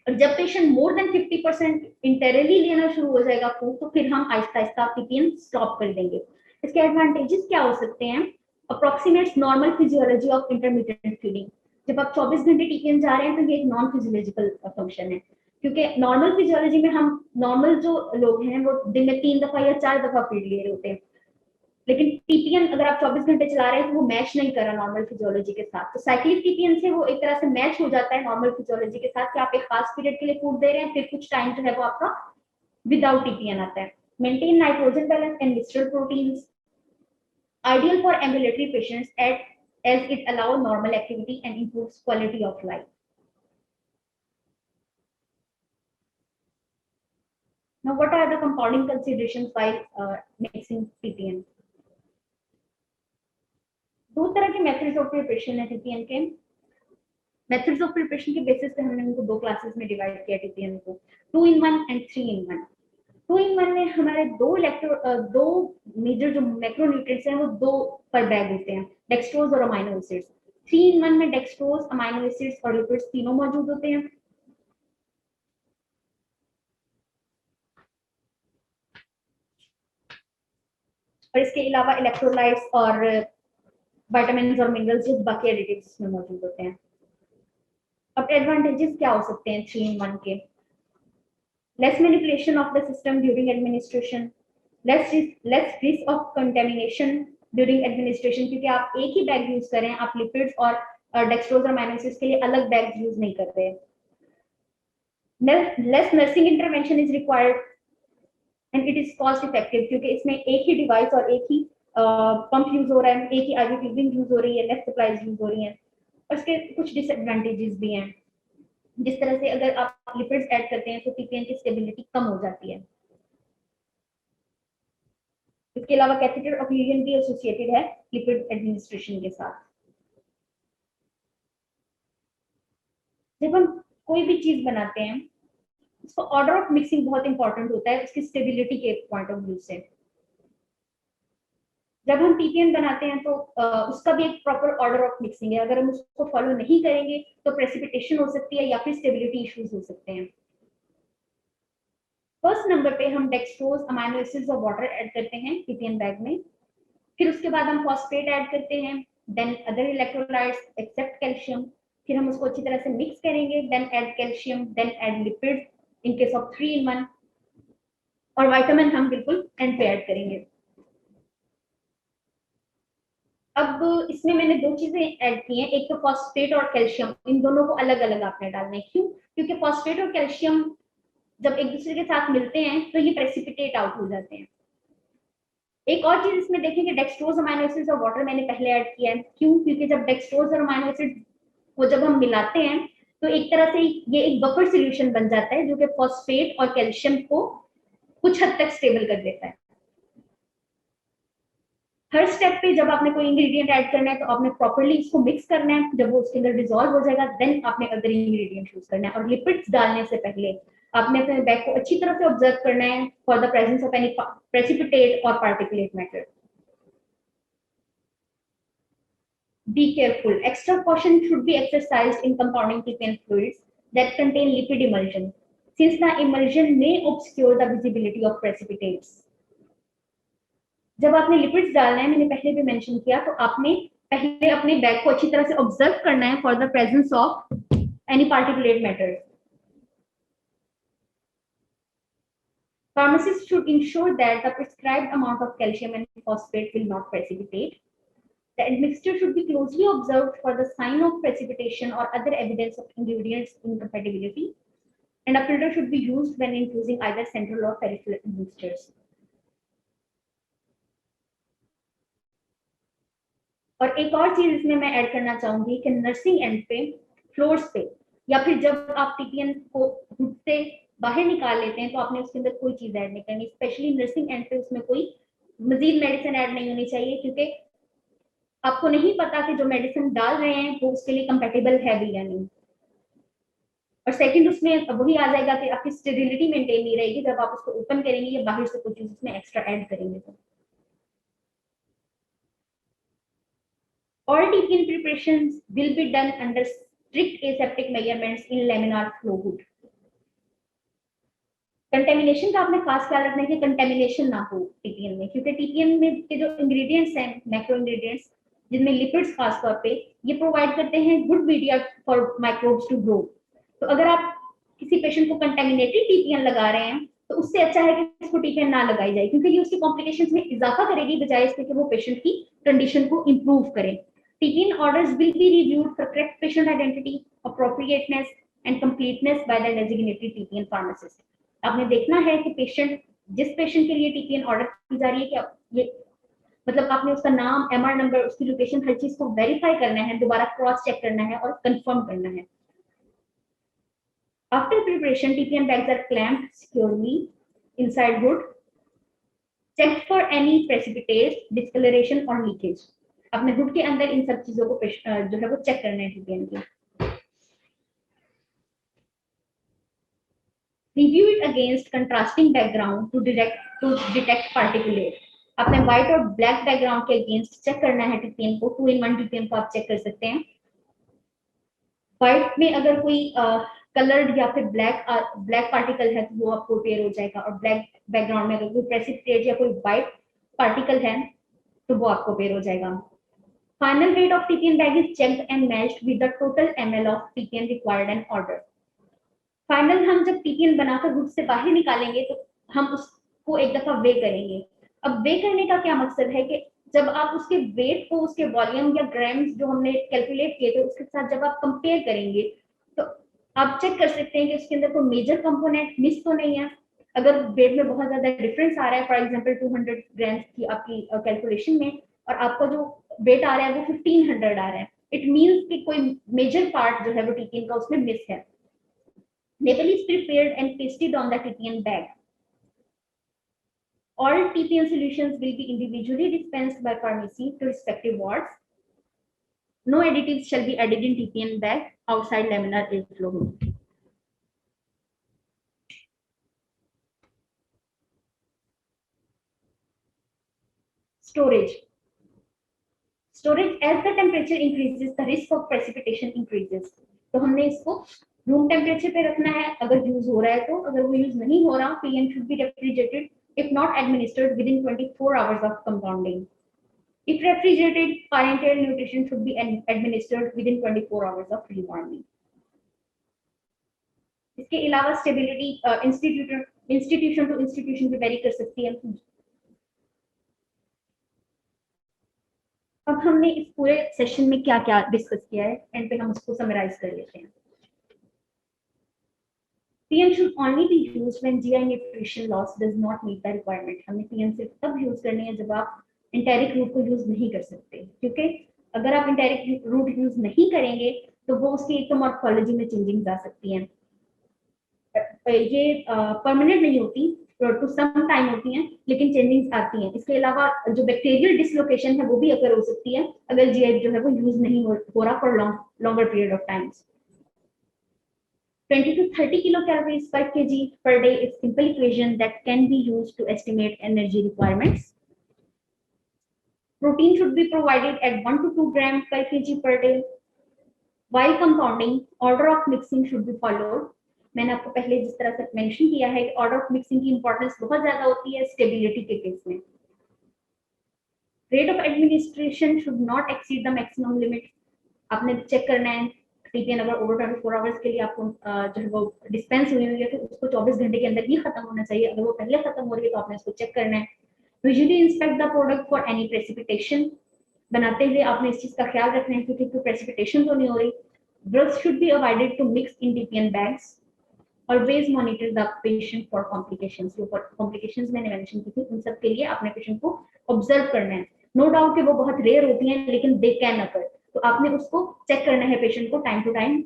और जब पेशेंट मोर देन 50% इंटेरली लेना शुरू हो जाएगा फूड, तो फिर हम आहिस्ता आहिस्ता टीपीएन स्टॉप कर देंगे। इसके एडवांटेजेस क्या हो सकते हैं? Approximates normal physiology of intermittent feeding. जब आप 24 घंटे टीपीएन जा रहे हैं तो ये एक नॉन फिजियोलॉजिकल फंक्शन है, क्योंकि नॉर्मल फिजियोलॉजी में हम नॉर्मल जो लोग हैं वो दिन में 3 दफा या 4 दफा फीड ले रहे होते हैं, लेकिन टीपीएन अगर आप 24 घंटे चला रहे हैं तो वो मैच नहीं कर रहा नॉर्मल फिजियोलॉजी के साथ। तो साइक्लिक टीपीएन से वो एक तरह से मैच हो जाता है नॉर्मल फिजियोलॉजी के साथ कि आप एक खास पीरियड के लिए फूड दे रहे हैं, फिर कुछ टाइम जो है वो आपका विदाउट टीपीएन आता है। Maintain nitrogen balance and mister proteins, ideal for ambulatory patients as it allow normal activity and improves quality of life. Now, what are the compounding considerations while mixing TPN? 2 तरह के methods of preparation है TPN के। Methods of preparation के basis पे हमने उनको 2 classes में divide किया टीपीएन को, 2 in 1 एंड 3 in 1। 2 in 1 में हमारे दो मेजर जो मैक्रोन्यूट्रिएंट्स हैं वो 2 पर बैग होते हैं, डेक्सट्रोज और अमाइनो एसिड्स। 3 in 1 में डेक्सट्रोज, अमाइनो एसिड्स और लिपिड्स तीनों मौजूद होते हैं। और इसके अलावा इलेक्ट्रोलाइट्स और विटामिन और मिनरल्स जो बाकी एडिटिव्स में मौजूद होते हैं। अब एडवांटेजेस क्या हो सकते हैं 3 in 1 के? Less manipulation of the system during administration, less risk of contamination during administration, क्योंकि आप एक ही बैग यूज कर रहे हैं, आप लिपिड्स और डेक्सट्रोज और अमाइनो एसिड्स के लिए अलग बैग यूज नहीं कर रहे हैं। Less nursing intervention is required and it is cost effective, क्योंकि इसमें एक ही डिवाइस और एक ही पंप यूज हो रहा है, एक ही आईवी ट्यूबिंग यूज हो रही है, लेस सप्लाईज यूज हो रही हैं, और इसके कुछ डिसएडवांटेजेस भी हैं। जिस तरह से अगर आप लिपिड्स ऐड करते हैं तो टीपीएन की स्टेबिलिटी कम हो जाती है। इसके अलावा कैथेटर ऑक्लूजन भी एसोसिएटेड है लिपिड एडमिनिस्ट्रेशन के साथ। जब हम कोई भी चीज बनाते हैं, उसका ऑर्डर ऑफ मिक्सिंग बहुत इंपॉर्टेंट होता है उसकी स्टेबिलिटी के पॉइंट ऑफ व्यू से। जब हम टीपीएन बनाते हैं तो उसका भी एक प्रॉपर ऑर्डर ऑफ मिक्सिंग है, अगर हम उसको फॉलो नहीं करेंगे तो प्रेसिपिटेशन हो सकती है या फिर स्टेबिलिटी इश्यूज हो सकते हैं। फर्स्ट नंबर पे हम डेक्सट्रोज अमाइनो एसिड्स और वाटर ऐड करते हैं टीपीएन बैग में, फिर उसके बाद हम फॉस्फेट ऐड करते हैं, then other electrolytes except calcium, फिर हम उसको अच्छी तरह से मिक्स करेंगे, then add calcium, then add lipid in case of 3 in 1, और विटामिन हम बिल्कुल एंड पे ऐड करेंगे। अब इसमें मैंने दो चीजें ऐड की हैं, एक तो फॉस्फेट और कैल्शियम, इन दोनों को अलग अलग आपने डालना है। क्यों? क्योंकि फॉस्फेट और कैल्शियम जब एक दूसरे के साथ मिलते हैं तो ये प्रेसिपिटेट आउट हो जाते हैं। एक और चीज इसमें देखेंगे, डेक्सट्रोज अमाइनो एसिड्स और वाटर मैंने पहले ऐड किया है। क्यों? क्योंकि जब डेक्सट्रोज और अमाइनो एसिड को जब हम मिलाते हैं तो एक तरह से ये एक बफर सोल्यूशन बन जाता है जो कि फॉस्फेट और कैल्शियम को कुछ हद तक स्टेबल कर देता है। हर स्टेप पे जब आपने कोई इंग्रेडिएंट ऐड करना है तो आपने प्रॉपर्ली इसको मिक्स करना है, जब वो उसके अंदर डिसॉल्व हो जाएगा देन आपने अदर इंग्रेडिएंट यूज करना है। और लिपिड्स डालने से पहले आपने अपने बैग को अच्छी तरह से ऑब्जर्व करना है for the presence of any precipitate और particulate matter. Be careful. Extra caution should be exercised in compounding TPN fluids that contain lipid emulsion, since the emulsion may obscure the visibility of precipitates. जब आपने lipids डालना है, मैंने पहले भी mention किया, तो आपने पहले अपने बैग को अच्छी तरह से ऑब्जर्व करना है for the presence of any particulate matter. Pharmacists should ensure that the prescribed amount of calcium and phosphate will not precipitate. The admixture should be closely observed for the sign of precipitation or other evidence of ingredients incompatibility, and a filter should be used when infusing either central or peripheral admixtures. और एक और चीज इसमें मैं add करना चाहूंगी कि nursing and पे, फ्लोर्स पे, या फिर जब आप टीपीएन को खुद से बाहर निकाल लेते हैं तो आपने उसके अंदर कोई चीज ऐड नहीं करनी, स्पेशली नर्सिंग एंड पे उसमें कोई मजीद मेडिसिन ऐड नहीं होनी चाहिए, क्योंकि आपको नहीं पता कि जो मेडिसिन डाल रहे हैं वो उसके लिए कंपेटेबल है भी या नहीं। और सेकंड उसमें वही आ जाएगा कि आपकी स्टेरिलिटी मेंटेन नहीं रहेगी जब आप उसको ओपन करेंगे या बाहर से कुछ चीज उसमें एक्स्ट्रा ऐड करेंगे तो। All TPN preparations will be done under strict aseptic measurements in laminar flow hood. Contamination का आपने खास ख्याल रखना है कि कंटेमिनेशन ना हो टीपीएन में, क्योंकि टीपीएन में के जो इंग्रेडिएंट्स हैं, मैक्रो इंग्रेडिएंट्स जिनमें लिपिड्स खास तौर पे ये प्रोवाइड करते हैं good media for microbes to grow. तो अगर आप किसी पेशेंट को कंटेमिनेटेड टीपीएन लगा रहे हैं तो उससे अच्छा है कि उसको टीपीएन ना लगाई जाए, क्योंकि ये उसकी कॉम्प्लिकेशंस में इजाफा करेगी बजाय इसके कि वो पेशेंट की कंडीशन को इंप्रूव करे। TPN orders will be reviewed for correct patient identity, appropriateness, and completeness by the designated TPN pharmacist. आपने देखना है कि जिस पेशेंट के लिए TPN ऑर्डर की जा रही है कि ये मतलब आपने उसका नाम, MR नंबर, उसकी लोकेशन, हर चीज को वेरीफाई करना है, दोबारा क्रॉस चेक करना है और कंफर्म करना है। After preparation, TPN bags are clamped securely inside hood, checked for any precipitate, discoloration or leakage. अपने हुड के अंदर इन सब चीजों को जो है वो चेक करना है टीपीएन की। Review it against contrasting background to detect particulate. आपने व्हाइट और ब्लैक बैकग्राउंड के अगेंस्ट चेक करना है टीपीएन को। 2 in 1 टीपीएन को आप चेक कर सकते हैं। व्हाइट में अगर कोई कलर्ड या फिर ब्लैक पार्टिकल है तो वो आपको अपेयर हो जाएगा, और ब्लैक बैकग्राउंड में अगर कोई प्रेसिपिटेट या कोई व्हाइट पार्टिकल है तो वो आपको अपेयर हो जाएगा। Final weight of TPN bag is checked and matched with the total ml of TPN required and ordered. Final हम जब टीपीएन बनाकर हुड से बाहर निकालेंगे तो हम उसको एक दफा वे करेंगे। अब वे करने का क्या मकसद है कि जब आप उसके वेट को उसके वॉल्यूम या ग्राम्स जो हमने कैलकुलेट किए थे उसके साथ जब आप कंपेयर करेंगे तो आप चेक कर सकते हैं कि उसके अंदर कोई मेजर कंपोनेंट मिस तो नहीं है। अगर वेट में बहुत ज्यादा डिफरेंस आ रहा है, फॉर एग्जांपल 200 ग्राम की आपकी कैलकुलेशन में, और आपका जो वेट आ रहा है वो 1500 आ रहा है, इट मींस कि कोई मेजर पार्ट जो है वो टीटीएन का उसमें मिस है। Label is prepared and pasted on the TPN bag. All TPN solutions will be individually dispensed by pharmacy to respective wards. No additives shall be added in TPN bag outside laminar airflow hood. Storage. Storage, as the temperature increases, the risk of precipitation increases. तो हमने इसको room temperature पे रखना है अगर use हो रहा है तो, अगर वो यूज नहीं हो रहा, PN should be refrigerated if not administered within 24 hours of compounding. If refrigerated, parenteral nutrition should be administered within 24 hours of rewarming. इसके अलावा स्टेबिलिटी इंस्टीट्यूशन टू इंस्टीट्यूशन भी वेरी कर सकती है। अब हमने इस पूरे सेशन में क्या क्या डिस्कस किया है, एंड पे हम उसको समराइज कर लेते हैं। PN should only be used when GI nutrition loss does not meet the requirement. हमने PN सिर्फ तब यूज करनी है जब आप इंटेरिक रूट को यूज नहीं कर सकते, क्योंकि अगर आप इंटेरिक रूट यूज नहीं करेंगे तो वो उसकी एक तो मॉर्फोलॉजी में चेंजिंग आ सकती हैं, ये परमानेंट नहीं होती, टू सम टाइम होती हैं लेकिन चेंजिंग्स आती हैं। इसके अलावा जो बैक्टीरियल डिसलोकेशन है वो भी अगर हो सकती है अगर जीआई जो है वो यूज नहीं हो रहा for longer period of times. 20 to 30 kilocalories per kg per day is simple equation that can be used to estimate energy requirements. Protein should be provided at 1 to 2 gram per kg per day. While compounding, order of mixing should be followed. मैंने आपको पहले जिस तरह से mention किया है कि order of mixing की इंपॉर्टेंस बहुत ज्यादा होती है स्टेबिलिटी के केस में। Rate of administration should not exceed the maximum limit. आपने चेक करना है टीपीएन अगर ओवर 24 आवर्स के लिए आपको जो है वो डिस्पेंस हुई हुई है तो उसको 24 घंटे के अंदर ही खत्म होना चाहिए। अगर वो पहले खत्म हो रही है तो आपने उसको चेक करना है। Usually inspect the product for any precipitation. बनाते हुए आपने इस चीज का ख्याल रखना है क्योंकि कोई प्रेसिपिटेशन तो नहीं हो रही। Drugs should be avoided to mix in TPN bags. Always monitor the patient for complications. जो complications मैंने mention की थी उन सब के लिए आपने पेशेंट को ऑब्जर्व करना है। नो डाउट कि वो बहुत रेयर होती हैं लेकिन दे कैन अकर, तो आपने उसको चेक करना है पेशेंट को टाइम टू टाइम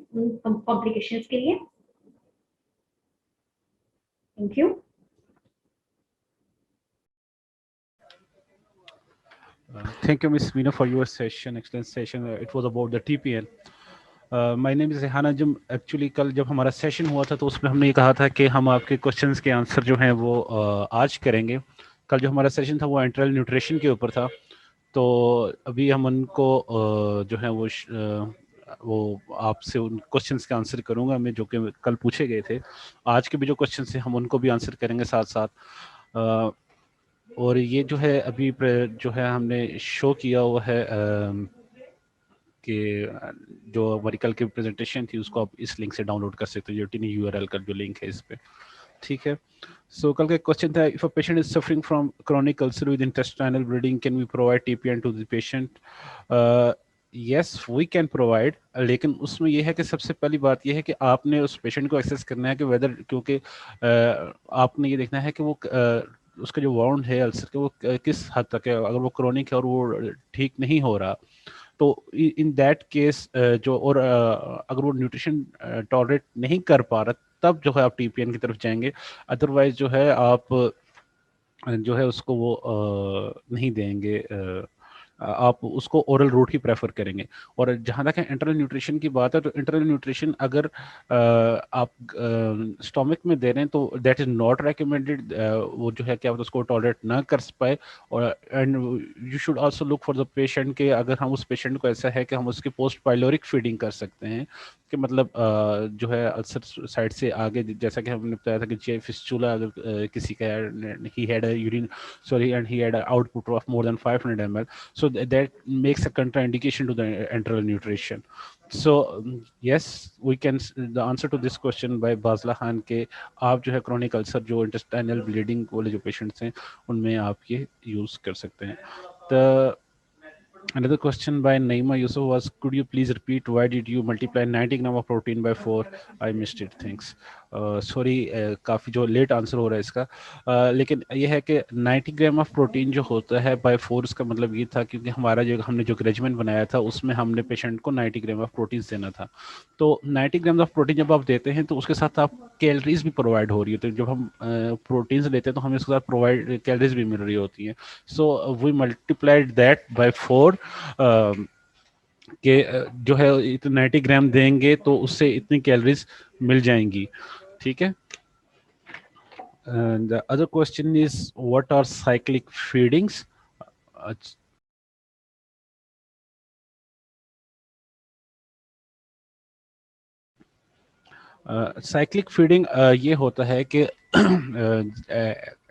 कॉम्प्लिकेशंस के लिए। Thank you. Thank you, Ms. Meena, for your session, excellent session. It was about the TPN. My name is Rehana जम। एक्चुअली कल जब हमारा सेशन हुआ था तो उसमें हमने ये कहा था कि हम आपके क्वेश्चंस के आंसर जो हैं वो आज करेंगे। कल जो हमारा सेशन था वो एंट्रल न्यूट्रिशन के ऊपर था, तो अभी हम उनको जो है वो आपसे उन क्वेश्चंस के आंसर करूंगा मैं जो कि कल पूछे गए थे। आज के भी जो क्वेश्चन हैं हम उनको भी आंसर करेंगे साथ साथ। और ये जो है अभी जो है हमने शो किया हुआ है कि जो हमारी कल की प्रेजेंटेशन थी उसको आप इस लिंक से डाउनलोड कर सकते हो, जो टिनी यूआरएल का जो लिंक है इस पे, ठीक है। सो कल का क्वेश्चन था, if a patient is suffering from chronic ulcer with intestinal bleeding can we provide TPN to the patient? Yes we can provide, लेकिन उसमें यह है कि सबसे पहली बात यह है कि आपने उस पेशेंट को एक्सेस करना है कि वेदर, क्योंकि आपने ये देखना है कि वो उसका जो वाउंड है अल्सर के वो किस हद तक है। अगर वो क्रोनिक है और वो ठीक नहीं हो रहा तो इन दैट केस जो और अगर वो न्यूट्रिशन टॉलरेट नहीं कर पा रहा तब जो है आप टीपीएन की तरफ जाएंगे। अदरवाइज जो है आप जो है उसको वो नहीं देंगे, आप उसको ओरल रूट ही प्रेफर करेंगे। और जहाँ तक है इंटरनल न्यूट्रिशन की बात है तो इंटरनल न्यूट्रिशन अगर आप स्टोमक में दे रहे हैं तो दैट इज नॉट रेकमेंडेड। वो जो है कि आप उसको टॉलरेट ना कर पाए। और and you should also look for the patient के अगर हम उस पेशेंट को ऐसा है कि हम उसकी पोस्ट पाइलोरिक फीडिंग कर सकते हैं कि मतलब जो है अल्सर साइड से आगे, जैसा कि हमने बताया था कि जी फिस्टुला अगर किसी का he had urine sorry and he had output of more than 500 ml, so that makes a contraindication to the enteral nutrition. So yes we can, the answer to this question by बाजला खान के आप जो है chronic ulcer जो intestinal bleeding वाले जो patients हैं उनमें आप ये यूज़ कर सकते हैं। तो Another question by Naima Yusuf was, could you please repeat why did you multiply 90 gram of protein by 4? I missed it. Thanks. Sorry, काफ़ी जो लेट आंसर हो रहा है इसका, लेकिन ये है कि 90 ग्राम ऑफ प्रोटीन जो होता है बाय 4, इसका मतलब ये था क्योंकि हमारा जो हमने जो रेजिमेंट बनाया था उसमें हमने पेशेंट को 90 ग्राम ऑफ प्रोटीन देना था। तो 90 ग्राम ऑफ प्रोटीन जब आप देते हैं तो उसके साथ आप कैलोरीज भी प्रोवाइड हो रही होती है। जब हम प्रोटीन्स लेते हैं तो हमें उसके साथ प्रोवाइड कैलोरीज भी मिल रही होती हैं। So we multiplied that by 4 के जो है इतने 90 ग्राम देंगे तो उससे इतनी कैलोरीज मिल जाएंगी। ठीक है। And the other question is, what are cyclic feedings? Cyclic feeding ये होता है कि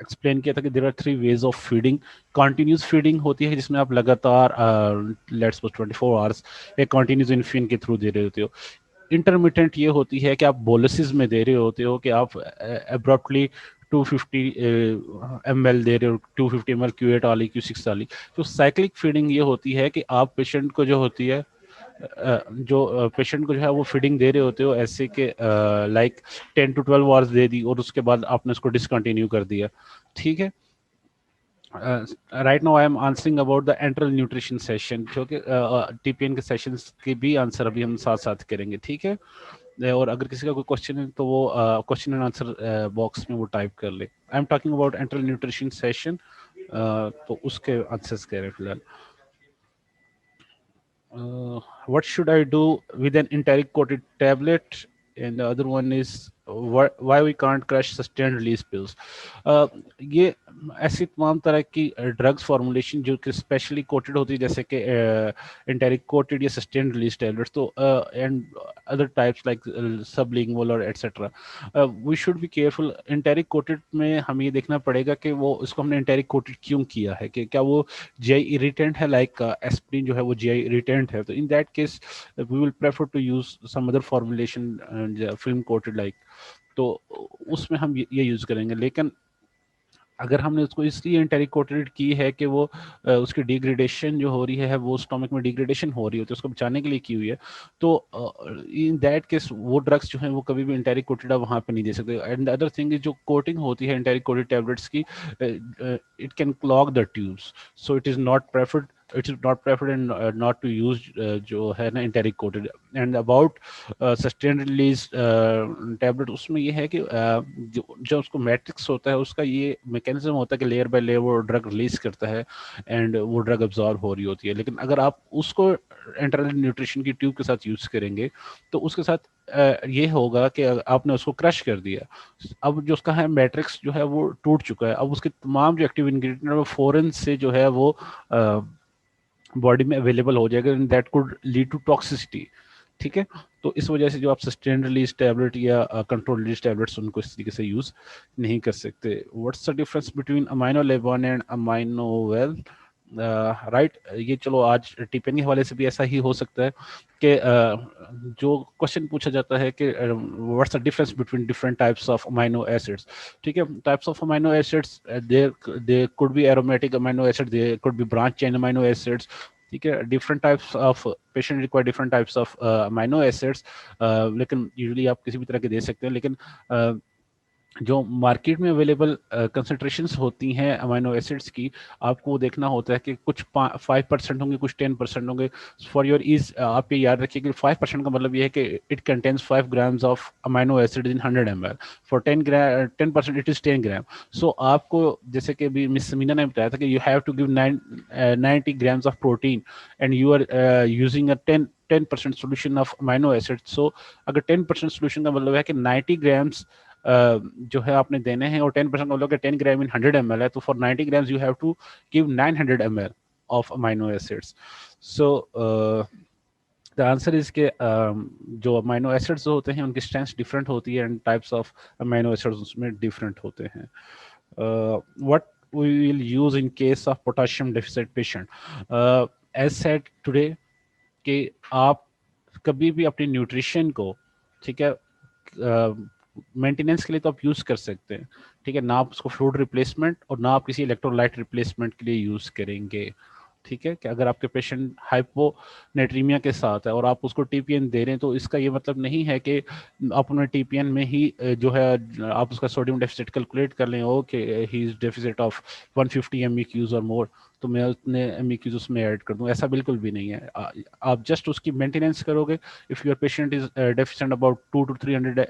एक्सप्लेन किया था कि there are 3 ways of feeding. Continuous feeding होती है जिसमें आप लगातार लेट्स सपोज 24 आवर्स एक कॉन्टिन्यूस इन्फ्यूजन के थ्रू दे रहे होते हो। इंटरमिटेंट ये होती है कि आप बोलसिस में दे रहे होते हो कि आप अब्रप्टली 250 ml दे रहे हो, 250 ml Q8 वाली Q6 वाली। तो साइक्लिक फीडिंग ये होती है कि आप पेशेंट को जो होती है जो पेशेंट को जो है वो फीडिंग दे रहे होते हो ऐसे कि लाइक 10 to 12 आवर्स दे दी और उसके बाद आपने उसको डिसकंटिन्यू कर दिया। ठीक है। Right now I am answering about the enteral nutrition session, जो कि टीपीएन के सेशंस के भी आंसर अभी हम साथ साथ करेंगे। ठीक है। और अगर किसी का कोई क्वेश्चन है तो वो क्वेश्चन एंड आंसर बॉक्स में वो टाइप कर ले। I am talking about enteral nutrition session, तो उसके आंसर्स कह रहे हैं फिलहाल। What should I do with an enteric coated tablet? And the other one is why we can't crush sustained release pills. ये ऐसी तमाम तरह की ड्रग्स फॉर्मुलेशन जो कि स्पेशली कोटेड होती है जैसे कि enteric coated या sustained release tablets, तो and other types like sublingual और etc. We should be careful. enteric coated में हमें ये देखना पड़ेगा कि वो इसको हमने enteric coated क्यों किया है, कि क्या वो GI irritant है, लाइक एस्प्रिन जो है वो GI irritant है, तो in that case we will prefer to use some other formulation film coated like, तो उसमें हम ये यूज करेंगे। लेकिन अगर हमने उसको इसलिए एंटेरिक कोटेड की है कि वो उसकी डिग्रेडेशन जो हो रही है वो स्टोमक में डिग्रेडेशन हो रही होती है, उसको बचाने के लिए की हुई है, तो इन दैट केस वो ड्रग्स जो हैं वो कभी भी एंटेरिक कोटेड वहाँ पे नहीं दे सकते। एंड अदर थिंग जो कोटिंग होती है एंटेरिक कोटेड टैबलेट्स की, it can clog the tubes, so it is not preferred, it is not preferred and not to use जो है ना enteric coated. And about sustain release tablet, उसमें ये है कि जो उसको मैट्रिक्स होता है उसका ये मैकेनिज्म होता है कि लेयर बाय लेयर वो ड्रग रिलीज करता है एंड वो ड्रग अब्जॉर्ब हो रही होती है। लेकिन अगर आप उसको एंटरल न्यूट्रिशन की ट्यूब के साथ यूज करेंगे तो उसके साथ ये होगा कि आपने उसको क्रश कर दिया, अब जो उसका है मैट्रिक्स जो है वो टूट चुका है, अब उसके तमाम जो एक्टिव इंग्रेडिएंट है वो फौरन से जो है वो बॉडी में अवेलेबल हो जाएगा and that could lead to toxicity. ठीक है। तो इस वजह से जो आप सस्टेन रिलीज टैबलेट या कंट्रोल रिलीज टैबलेट्स उनको इस तरीके से यूज नहीं कर सकते। What's the difference between Aminoleban and Aminoven? Right, ये चलो आज टिप्पणी के हवाले से भी ऐसा ही हो सकता है कि जो क्वेश्चन पूछा जाता है कि what's the difference between different types of amino acids. ठीक है, types of amino acids, there could be aromatic amino acid, there could be branch chain amino acids. ठीक है, different types of patient require different types of amino acids, लेकिन usually आप किसी भी तरह के दे सकते हैं। लेकिन जो मार्केट में अवेलेबल कंसंट्रेशंस होती हैं अमाइनो एसिड्स की, आपको वो देखना होता है कि कुछ 5% होंगे, कुछ 10% होंगे। फॉर योर इज आप ये याद रखिए कि 5% का मतलब ये है कि it contains 5 grams of amino acid in 100 ml। For 10% it is 10 ग्राम। सो आपको जैसे कि अभी मिस समीना ने बताया था कि you have to give 90 grams of protein and you are using a 10% solution of amino acid. So अगर 10% सोल्यूशन का मतलब है कि 90 grams जो है आपने देने हैं और 10% का मतलब कि 10 ग्राम इन 100 ml है, तो for 90 grams you have to give 900 ml of amino acids. So the answer is के जो अमाइनो एसिड्स होते हैं उनकी स्ट्रेंथ डिफरेंट होती है and types of amino acids उसमें डिफरेंट होते हैं। What we will use in case of potassium deficit patient? As said today कि आप कभी भी अपनी न्यूट्रिशन को, ठीक है, मेंटेनेंस के लिए तो आप यूज कर सकते हैं, ठीक है, ना आप उसको फूड रिप्लेसमेंट और ना आप किसी इलेक्ट्रोलाइट रिप्लेसमेंट के लिए यूज करेंगे। ठीक है, कि अगर आपके पेशेंट हाइपोनेट्रीमिया के साथ है और आप उसको टीपीएन दे रहे हैं तो इसका ये मतलब नहीं है कि आप उन्हें टीपीएन में ही जो है आप उसका सोडियम डेफिसिट कैलकुलेट कर लें, okay he is deficit of 150 एमईक्यूज और मोर, तो मैं उतने एमईक्यूज उसमें ऐड कर दूं, ऐसा बिल्कुल भी नहीं है। आप जस्ट उसकी मेंटेनेंस करोगे। If your patient is deficient about 2 to 300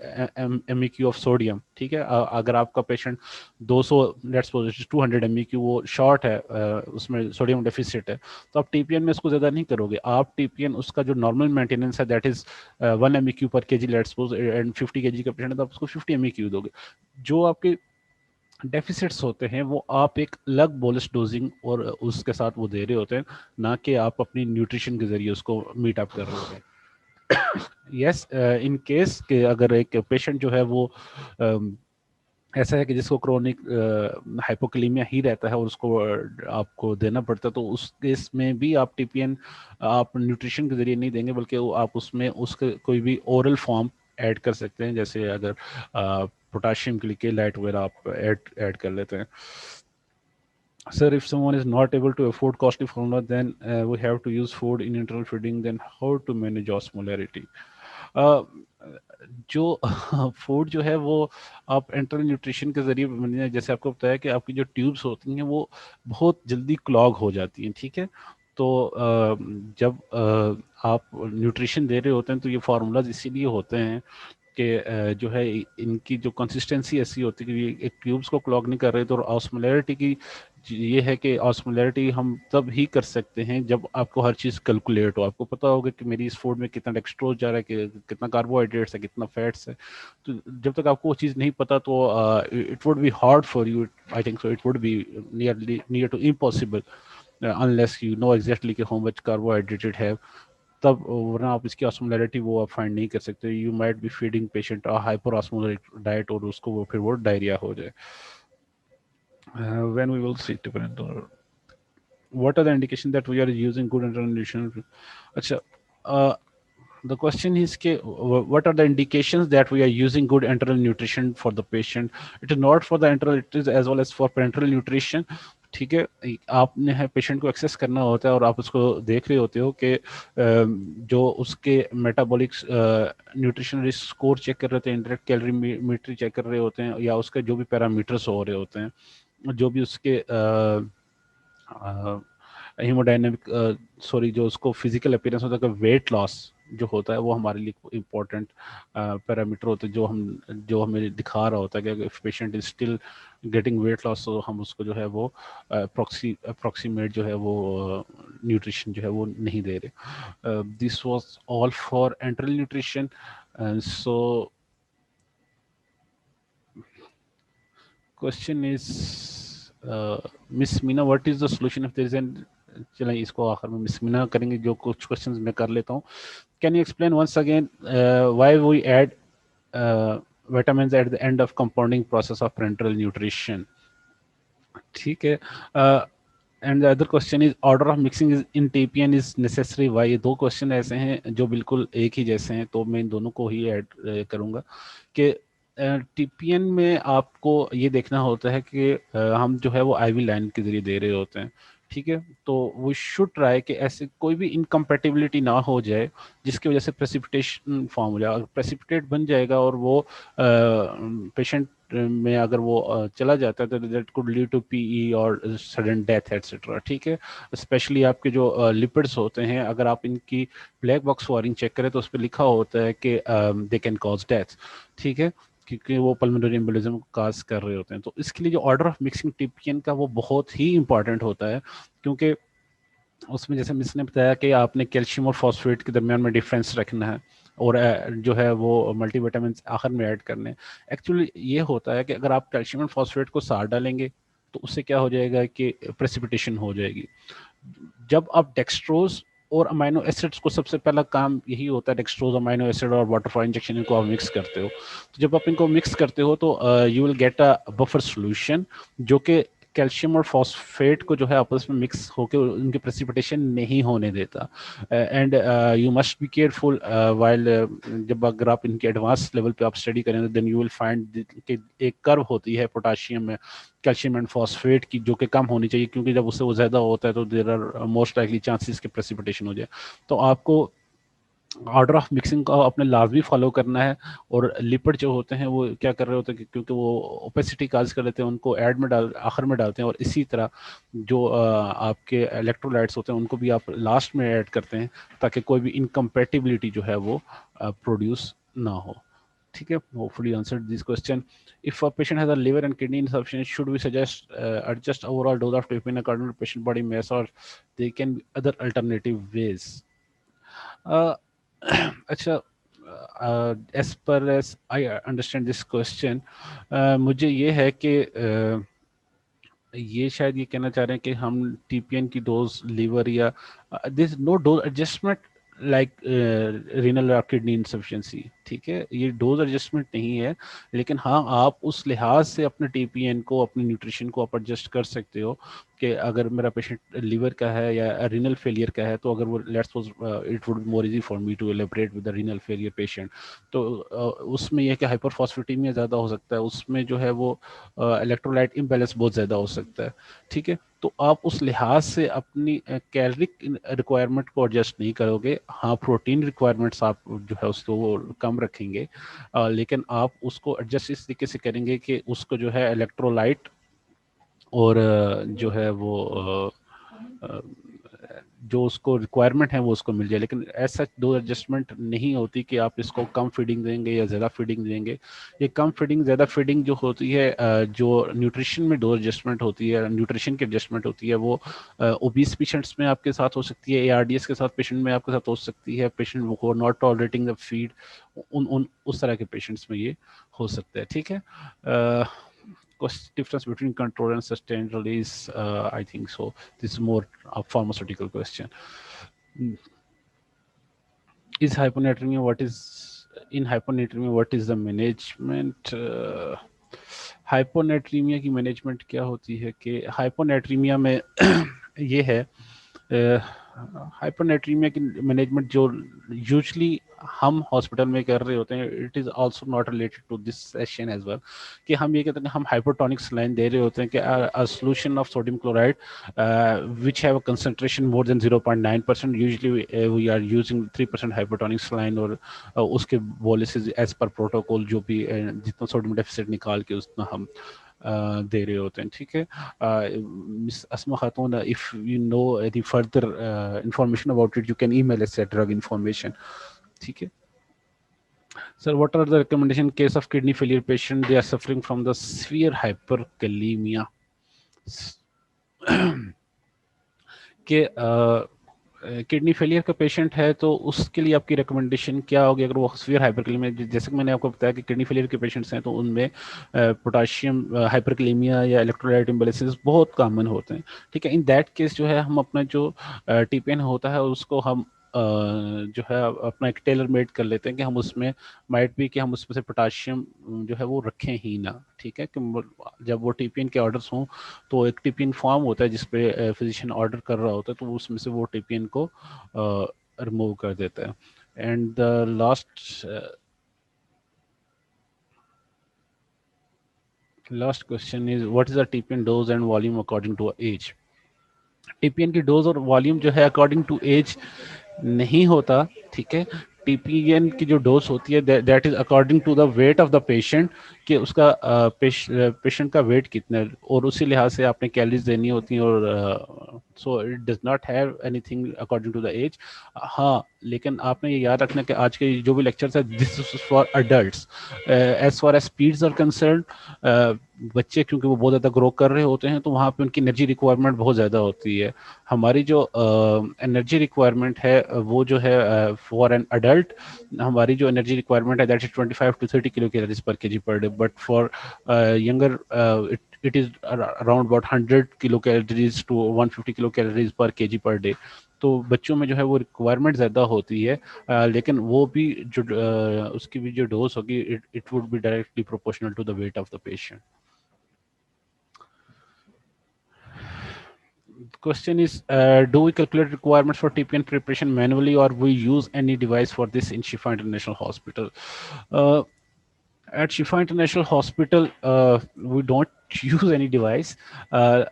MEQ of sodium, ठीक है, अगर आपका पेशेंट 200 लेट्स सपोज 200 एमईक्यू वो शॉर्ट है, उसमें सोडियम डेफिसिट है, तो आप टीपीएन में उसको ज़्यादा नहीं करोगे। आप टीपीएन उसका जो नॉर्मल मेंटेनेंस है दैट इज 1 एमईक्यू पर KG let's suppose, and 50 KG का पेशेंट है तो आप उसको 50 एमईक्यू दोगे। जो आपके डेफिसिट्स होते हैं वो आप एक अलग बोलस डोजिंग और उसके साथ वो दे रहे होते हैं, ना कि आप अपनी न्यूट्रिशन के जरिए उसको मीट अप कर रहे होते हैं। यस, इन केस के अगर एक पेशेंट जो है वो ऐसा है कि जिसको क्रोनिक हाइपोकलीमिया ही रहता है और उसको आपको देना पड़ता है, तो उस केस में भी आप टीपीएन आप न्यूट्रिशन के जरिए नहीं देंगे, बल्कि आप उसमें उसके कोई भी ओरल फॉर्म ऐड कर सकते हैं। जैसे अगर पोटाशियम के लिए केलाइट वगैरह आप ऐड कर लेते हैं। Sir, if someone is not able to afford costly formula, then we have to use food in internal feeding. Then how to manage osmolarity? Uh, जो फूड जो है वो आप इंटरनल न्यूट्रिशन के जरिए, मैंने जैसे आपको बताया कि आपकी जो ट्यूब्स होती हैं वो बहुत जल्दी क्लॉग हो जाती हैं, ठीक है। तो जब आप न्यूट्रिशन दे रहे होते हैं तो ये फार्मूलाज इसीलिए होते हैं कि जो है इनकी जो कंसिस्टेंसी ऐसी होती है कि ये एक ट्यूब्स को क्लॉग नहीं कर रहे। तो ऑस्मोलैरिटी की ये है कि ऑस्मोलैरिटी हम तब ही कर सकते हैं जब आपको हर चीज़ कैलकुलेट हो, आपको पता होगा कि मेरी इस फूड में कितना डेक्सट्रोज जा रहा है, कि कितना कार्बोहाइड्रेट्स है, कितना फैट्स है। तो जब तक आपको वो चीज़ नहीं पता तो it would be hard for you, I think so it would be near to impossible unless you know exactly कि how much carbohydrate it have. तब वरना आप इसकी ऑस्मोलैरिटी वो आप फाइंड नहीं कर सकते। You might be feeding patient hyper osmolaric diet और उसको वो फिर वो डायरिया हो जाए। When we will see different what are the indication that we are using good internal nutrition? अच्छा, the question is ke, what are the indications that we are using good enteral nutrition for the patient? It is not for the enteral, it is as well as for parenteral nutrition, ठीक है। आपने है patient को access करना होता है और आप उसको देख रहे होते हो कि जो उसके metabolic nutrition risk score check कर रहे होते हैं, इंटरेक्ट कैलोरीमेट्री चेक कर रहे होते हैं, या उसके जो भी पैरामीटर्स हो रहे होते हैं, जो भी उसके हीमोडायनेमिक सॉरी जो उसको फिजिकल अपीयरेंस होता है, वेट लॉस जो होता है वो हमारे लिए इम्पोर्टेंट पैरामीटर होते हैं, जो हमें दिखा रहा होता है कि if patient is still getting weight loss तो हम उसको जो है वो अप्रोक्सीमेट जो है वो न्यूट्रिशन जो है वो नहीं दे रहे। This was all for enteral nutrition. So question is miss Meena, what is the solution if there is an, चलें इसको आखिर में मिस मीना करेंगे, जो कुछ क्वेश्चंस मैं कर लेता हूँ। Can you explain once again why we add vitamins at the end of compounding process of parenteral nutrition? ठीक है। And the other question is order of mixing is in TPN is necessary why? ये दो question ऐसे हैं जो बिल्कुल एक ही जैसे हैं, तो मैं इन दोनों को ही ऐड करूंगा कि टीपीएन में आपको ये देखना होता है कि हम जो है वो आईवी लाइन के जरिए दे रहे होते हैं, ठीक है। तो वो शुड ट्राई कि ऐसे कोई भी इनकम्पेटिबिलिटी ना हो जाए जिसकी वजह से प्रेसिपिटेशन फॉर्म हो जाए। अगर प्रेसिपिटेट बन जाएगा और वो पेशेंट में अगर वो चला जाता है तो that could lead to PE और सडन डेथ एटसेट्रा, ठीक है। स्पेशली आपके जो लिपिड्स होते हैं, अगर आप इनकी ब्लैक बॉक्स वायरिंग चेक करें तो उस पर लिखा होता है कि दे कैन कॉज डेथ, ठीक है, क्योंकि वो पल्मोनरी एम्बोलिज्म काज कर रहे होते हैं। तो इसके लिए जो ऑर्डर ऑफ मिक्सिंग टीपीएन का वो बहुत ही इंपॉर्टेंट होता है, क्योंकि उसमें जैसे मिस ने बताया कि आपने कैल्शियम और फॉस्फेट के दरमियान में डिफरेंस रखना है और जो है वो मल्टीविटामिन आखिर में ऐड करने हैं। एक्चुअली ये होता है कि अगर आप कैल्शियम और फॉस्फेट को साथ डालेंगे तो उससे क्या हो जाएगा कि प्रेसिपिटेशन हो जाएगी। जब आप डेक्सट्रोज और अमाइनो एसिड्स को, सबसे पहला काम यही होता है, डेक्सट्रोज, अमाइनो एसिड और वाटरफॉल इंजेक्शन, इनको आप मिक्स करते हो। तो जब आप इनको मिक्स करते हो तो you will get a buffer solution जो कि कैल्शियम और फॉस्फेट को जो है आपस में मिक्स होकर उनके प्रेसिपिटेशन नहीं होने देता। And you must be careful while, जब अगर आप इनके एडवांस लेवल पे आप स्टडी करें, देन यू विल फाइंड कि एक कर्व होती है पोटाशियम में, कैल्शियम एंड फॉस्फेट की, जो कि कम होनी चाहिए, क्योंकि जब उससे वो ज़्यादा होता है तो there are most likely chances के प्रेसिपिटेशन हो जाए। तो आपको ऑर्डर ऑफ मिक्सिंग को अपने लाजमी फॉलो करना है। और लिपिड जो होते हैं वो क्या कर रहे होते हैं क्योंकि वो ओपेसिटी काज कर लेते हैं, उनको ऐड में आखिर में डालते हैं। और इसी तरह जो आपके इलेक्ट्रोलाइट्स होते हैं उनको भी आप लास्ट में ऐड करते हैं, ताकि कोई भी इनकम्पेटिबिलिटी जो है वो प्रोड्यूस ना हो। ठीक है, hopefully answered this question. If a patient has a liver and kidney insufficiency, should we suggest adjust overall dose of TPN according to patient body mass, or there can be other alternative ways? Uh, अच्छा, as per as I understand this question, मुझे ये है कि ये शायद ये कहना चाह रहे हैं कि हम टीपीएन की डोज लीवर या this no dose adjustment like renal और किडनी इंसफिशिएंसी। ठीक है, ये डोज एडजस्टमेंट नहीं है, लेकिन हाँ आप उस लिहाज से अपने टीपीएन को, अपने न्यूट्रिशन को आप एडजस्ट कर सकते हो कि अगर मेरा पेशेंट लीवर का है या रीनल फेलियर का है, तो अगर वो let's suppose it would be more easy for me to elaborate with the renal failure patient, तो उसमें यह कि हाइपरफॉस्फेटेमिया ज़्यादा हो सकता है, उसमें जो है वो इलेक्ट्रोलाइट इम्बैलेंस बहुत ज़्यादा हो सकता है। ठीक है, तो आप उस लिहाज से अपनी कैलोरिक रिक्वायरमेंट को एडजस्ट नहीं करोगे। हाँ, प्रोटीन रिक्वायरमेंट्स आप जो है उसको वो कम रखेंगे, लेकिन आप उसको एडजस्ट इस तरीके से करेंगे कि उसको जो है इलेक्ट्रोलाइट और जो है वो जो उसको रिक्वायरमेंट है वो उसको मिल जाए। लेकिन ऐसा दो एडजस्टमेंट नहीं होती कि आप इसको कम फीडिंग देंगे या ज़्यादा फीडिंग देंगे। ये कम फीडिंग ज़्यादा फीडिंग जो होती है, जो न्यूट्रिशन में दो एडजस्टमेंट होती है, न्यूट्रिशन की एडजस्टमेंट होती है, वो ओबीस पेशेंट्स में आपके साथ हो सकती है, एआरडीएस के साथ पेशेंट में आपके साथ हो सकती है, patient who are not tolerating the feed, उन उस तरह के पेशेंट्स में ये हो सकता है। ठीक है, difference between control and sustained release, I think so. This is more a pharmaceutical question. Is hyponatremia, what is in hyponatremia, what is the management? Hyponatraemia की मैनेजमेंट क्या होती है कि हाइपोनेट्रीमिया में ये है, हाइपोनेट्रीमिया की मैनेजमेंट जो यूजली हम हॉस्पिटल में कर रहे होते हैं, it is also not related to this session as well, कि हम ये कहते हैं हम हाइपोटोनिक सलाइन दे रहे होते हैं कि a solution of sodium chloride which have a concentration more than 0.9%, usually we are using 3% hypotonic saline, और उसके बोले से एज पर प्रोटोकॉल जो भी जितना सोडियम डेफिसिट निकाल के उतना हम दे रहे होते हैं। ठीक है, miss Asma Khatoon, if you know any further information about it, you can email us at drug information. ठीक है sir, what are the recommendation case of kidney failure patient, they are suffering from the severe hyperkalemia, के kidney failure का patient है तो उसके लिए आपकी recommendation क्या होगी अगर वो सीवियर हाइपरकैलेमिया, जैसे कि मैंने आपको बताया कि किडनी फेलियर के पेशेंट्स हैं तो उनमें पोटाशियम हाइपरकैलेमिया या इलेक्ट्रोलाइट इम्बैलेंसेस बहुत कॉमन होते हैं। ठीक है, इन दैट केस जो है हम अपना जो टीपीएन होता है उसको हम जो है अपना एक टेलर मेड कर लेते हैं कि हम उसमें माइट भी कि हम उसमें से पोटाशियम जो है वो रखें ही ना। ठीक है, कि जब वो टीपीएन के ऑर्डर्स हों तो एक टीपीएन फॉर्म होता है जिसपे फिजिशियन ऑर्डर कर रहा होता है, तो उसमें से वो टीपीएन को रिमूव कर देता है। And the last question is what is the TPN dose and volume according to age. TPN की डोज और वॉल्यूम जो है अकॉर्डिंग टू एज नहीं होता। ठीक है, टीपीएन की जो डोज होती है that is according to the weight of the patient, कि उसका पेशेंट का वेट कितना है, और उसी लिहाज से आपने कैलोरीज देनी होती हैं, और so it does not have anything according to the age. हाँ, लेकिन आपने ये याद रखना कि आज के जो भी लेक्चर्स है this is for adults. As far as speeds are concern, बच्चे क्योंकि वो बहुत ज़्यादा ग्रो कर रहे होते हैं तो वहाँ पे उनकी एनर्जी रिक्वायरमेंट बहुत ज़्यादा होती है। हमारी जो एनर्जी रिक्वायरमेंट है वो जो है फॉर एन अडल्ट, हमारी जो एनर्जी रिक्वायरमेंट है that is 25 to 30 kilo calories पर KG per day, but for younger it is around about 100 kilo calories to 150 kilo calories पर केजी पर डे। तो बच्चों में जो है वो रिक्वायरमेंट ज़्यादा होती है, लेकिन वो भी जो उसकी भी जो डोज होगी it would be directly proportional to the weight of the patient. question is, do we calculate requirements for TPN preparation manually, or we use any device for this in Shifa International Hospital? Uh, at Shifa International Hospital, we don't use any device. uh,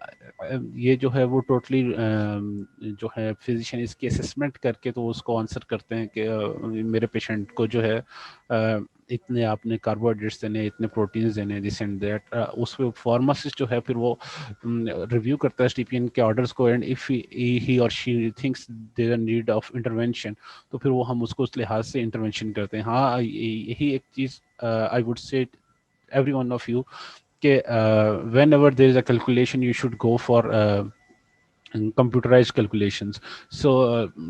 ये जो है वो totally जो है physician इसकी assessment करके तो उसको आंसर करते हैं कि मेरे पेशेंट को जो है इतने आपने कार्बोहाइड्रेट्स देने, इतने प्रोटीन्स देने, दिस एंड दैट। उस पे फार्मासिस्ट जो है फिर वो रिव्यू करता है टीपीएन के ऑर्डर्स को, एंड इफ ही और she thinks there need of intervention, तो फिर वो हम उसको उस लिहाज से इंटरवेंशन करते हैं। हाँ, यही एक चीज़ I would say every one of you कि whenever there is a calculation you should go for computerize calculations. So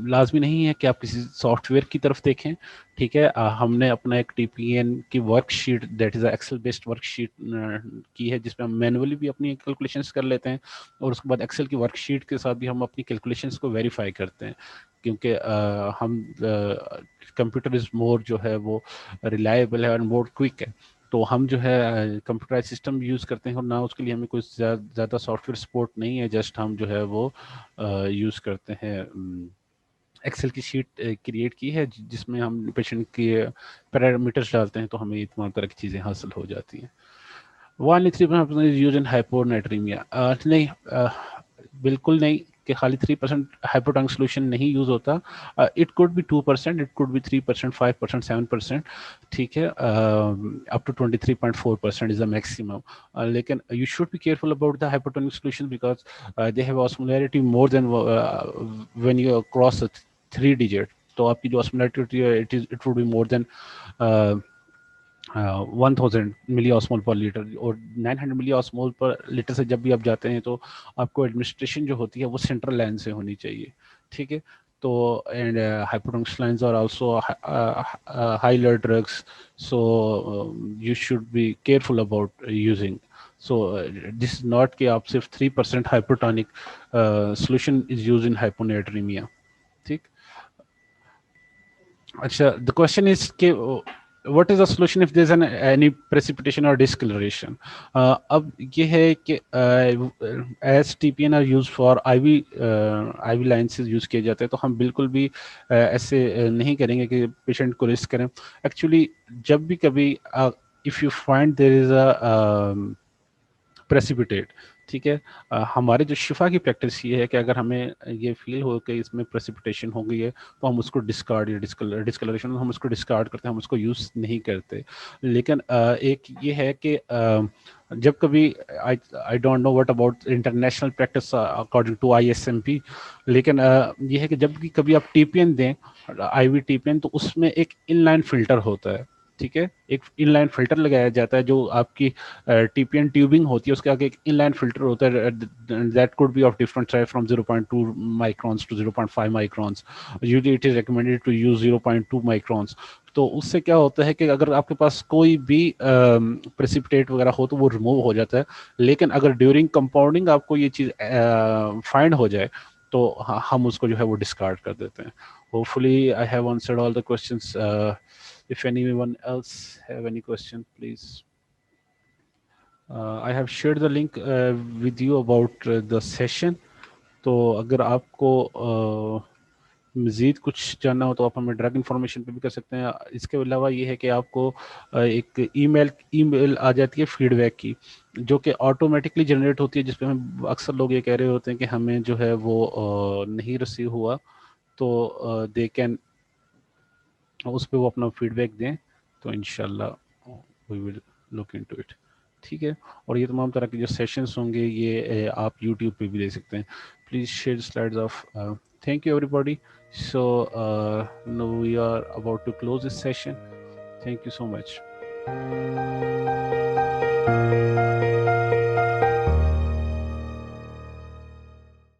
लाजमी नहीं है कि आप किसी सॉफ्टवेयर की तरफ देखें, ठीक है। हमने अपना एक टीपीएन की worksheet, that is excel based worksheet की है, जिसमें हम मैनुअली भी अपनी कैलकुलेशंस कर लेते हैं, और उसके बाद एक्सेल की वर्कशीट के साथ भी हम अपनी कैलकुलेशंस को वेरीफाई करते हैं, क्योंकि हम कंप्यूटर इज़ मोर जो है वो रिलायबल है और मोर क्विक है। तो हम जो है कंप्यूटराइज सिस्टम यूज़ करते हैं, और ना उसके लिए हमें कोई ज़्यादा सॉफ्टवेयर सपोर्ट नहीं है, जस्ट हम जो है वो यूज़ करते हैं एक्सेल की शीट क्रिएट की है, जिसमें हम पेशेंट के पैरामीटर्स डालते हैं, तो हमें ये तमाम तरह की चीज़ें हासिल हो जाती हैं। 1 यूज इन हाइपोनाइट्रीमिया, नहीं, बिल्कुल नहीं कि खाली 3% हाइपोटंक सोल्यूशन नहीं यूज होता। It could be 2%, it could be 3%, 5%, 7%, ठीक है, up to 23.4% is the maximum. लेकिन you should be careful about the hypotonic solution, because they have osmolarity more than when you cross 3 digit. तो आपकी जो osmolarity होती है, it would be more than 1000 milli osmole per litre, और 900 मिली osmole per litre से जब भी आप जाते हैं तो आपको एडमिनिस्ट्रेशन जो होती है वो सेंट्रल लाइन से होनी चाहिए, ठीक है। तो and hypotonic lines are also high alert drugs, so you should be careful about using. So this is not कि आप सिर्फ 3% hypotonic solution is use in hyponatremia, ठीक। अच्छा, द क्वेश्चन इज कि what is the solution if there's any precipitation or discoloration? अब ये है कि as TPN are used for IV line से यूज़ किए जाते हैं, तो हम बिल्कुल भी ऐसे नहीं करेंगे कि पेशेंट को रिस्क करें। एक्चुअली जब भी कभी if you find there is a precipitate, ठीक है, हमारे जो शिफा की प्रैक्टिस ये है कि अगर हमें ये फील हो कि इसमें प्रेसिपिटेशन हो गई है, तो हम उसको डिस्कार्ड या डिस्कलरेशन, हम उसको डिस्कार्ड करते हैं, हम उसको यूज़ नहीं करते। लेकिन एक ये है कि जब कभी I I don't know what about international practice according to ISMP, लेकिन ये है कि जब भी कभी आप टीपीएन दें, IV टीपीएन, तो उसमें एक इनलाइन फिल्टर होता है, ठीक है। एक इनलाइन फिल्टर लगाया जाता है, जो आपकी टीपीएन ट्यूबिंग होती है उसके आगे एक इनलाइन फिल्टर होता है, that could be of different size from 0.2 microns to 0.5 microns. Usually it is recommended to use 0.2 microns. तो उससे क्या होता है कि अगर आपके पास कोई भी प्रेसिपिटेट वगैरह हो तो वो रिमूव हो जाता है, लेकिन अगर ड्यूरिंग कंपाउंडिंग आपको ये चीज़ फाइंड हो जाए, तो हम उसको जो है वो डिस्कार्ड कर देते हैं। Hopefully I have answered all the questions. if anyone else have any question, please. I have shared the link with you about the session. तो अगर आपको मज़ीद कुछ जानना हो तो आप हमें ड्रग इन्फॉर्मेशन पे भी कर सकते हैं। इसके अलावा ये है कि आपको एक ईमेल आ जाती है फीडबैक की, जो कि ऑटोमेटिकली जनरेट होती है, जिसपे हम अक्सर लोग ये कह रहे होते हैं कि हमें जो है वो नहीं रिसीव हुआ, तो दे कैन उस पर वो अपना फीडबैक दें, तो इंशाल्लाह we will look into it, ठीक है। और ये तमाम तरह के जो सेशंस होंगे ये आप यूट्यूब पे भी देख सकते हैं। Please share slides off. Thank you everybody. So now we are about to close this session. Thank you so much.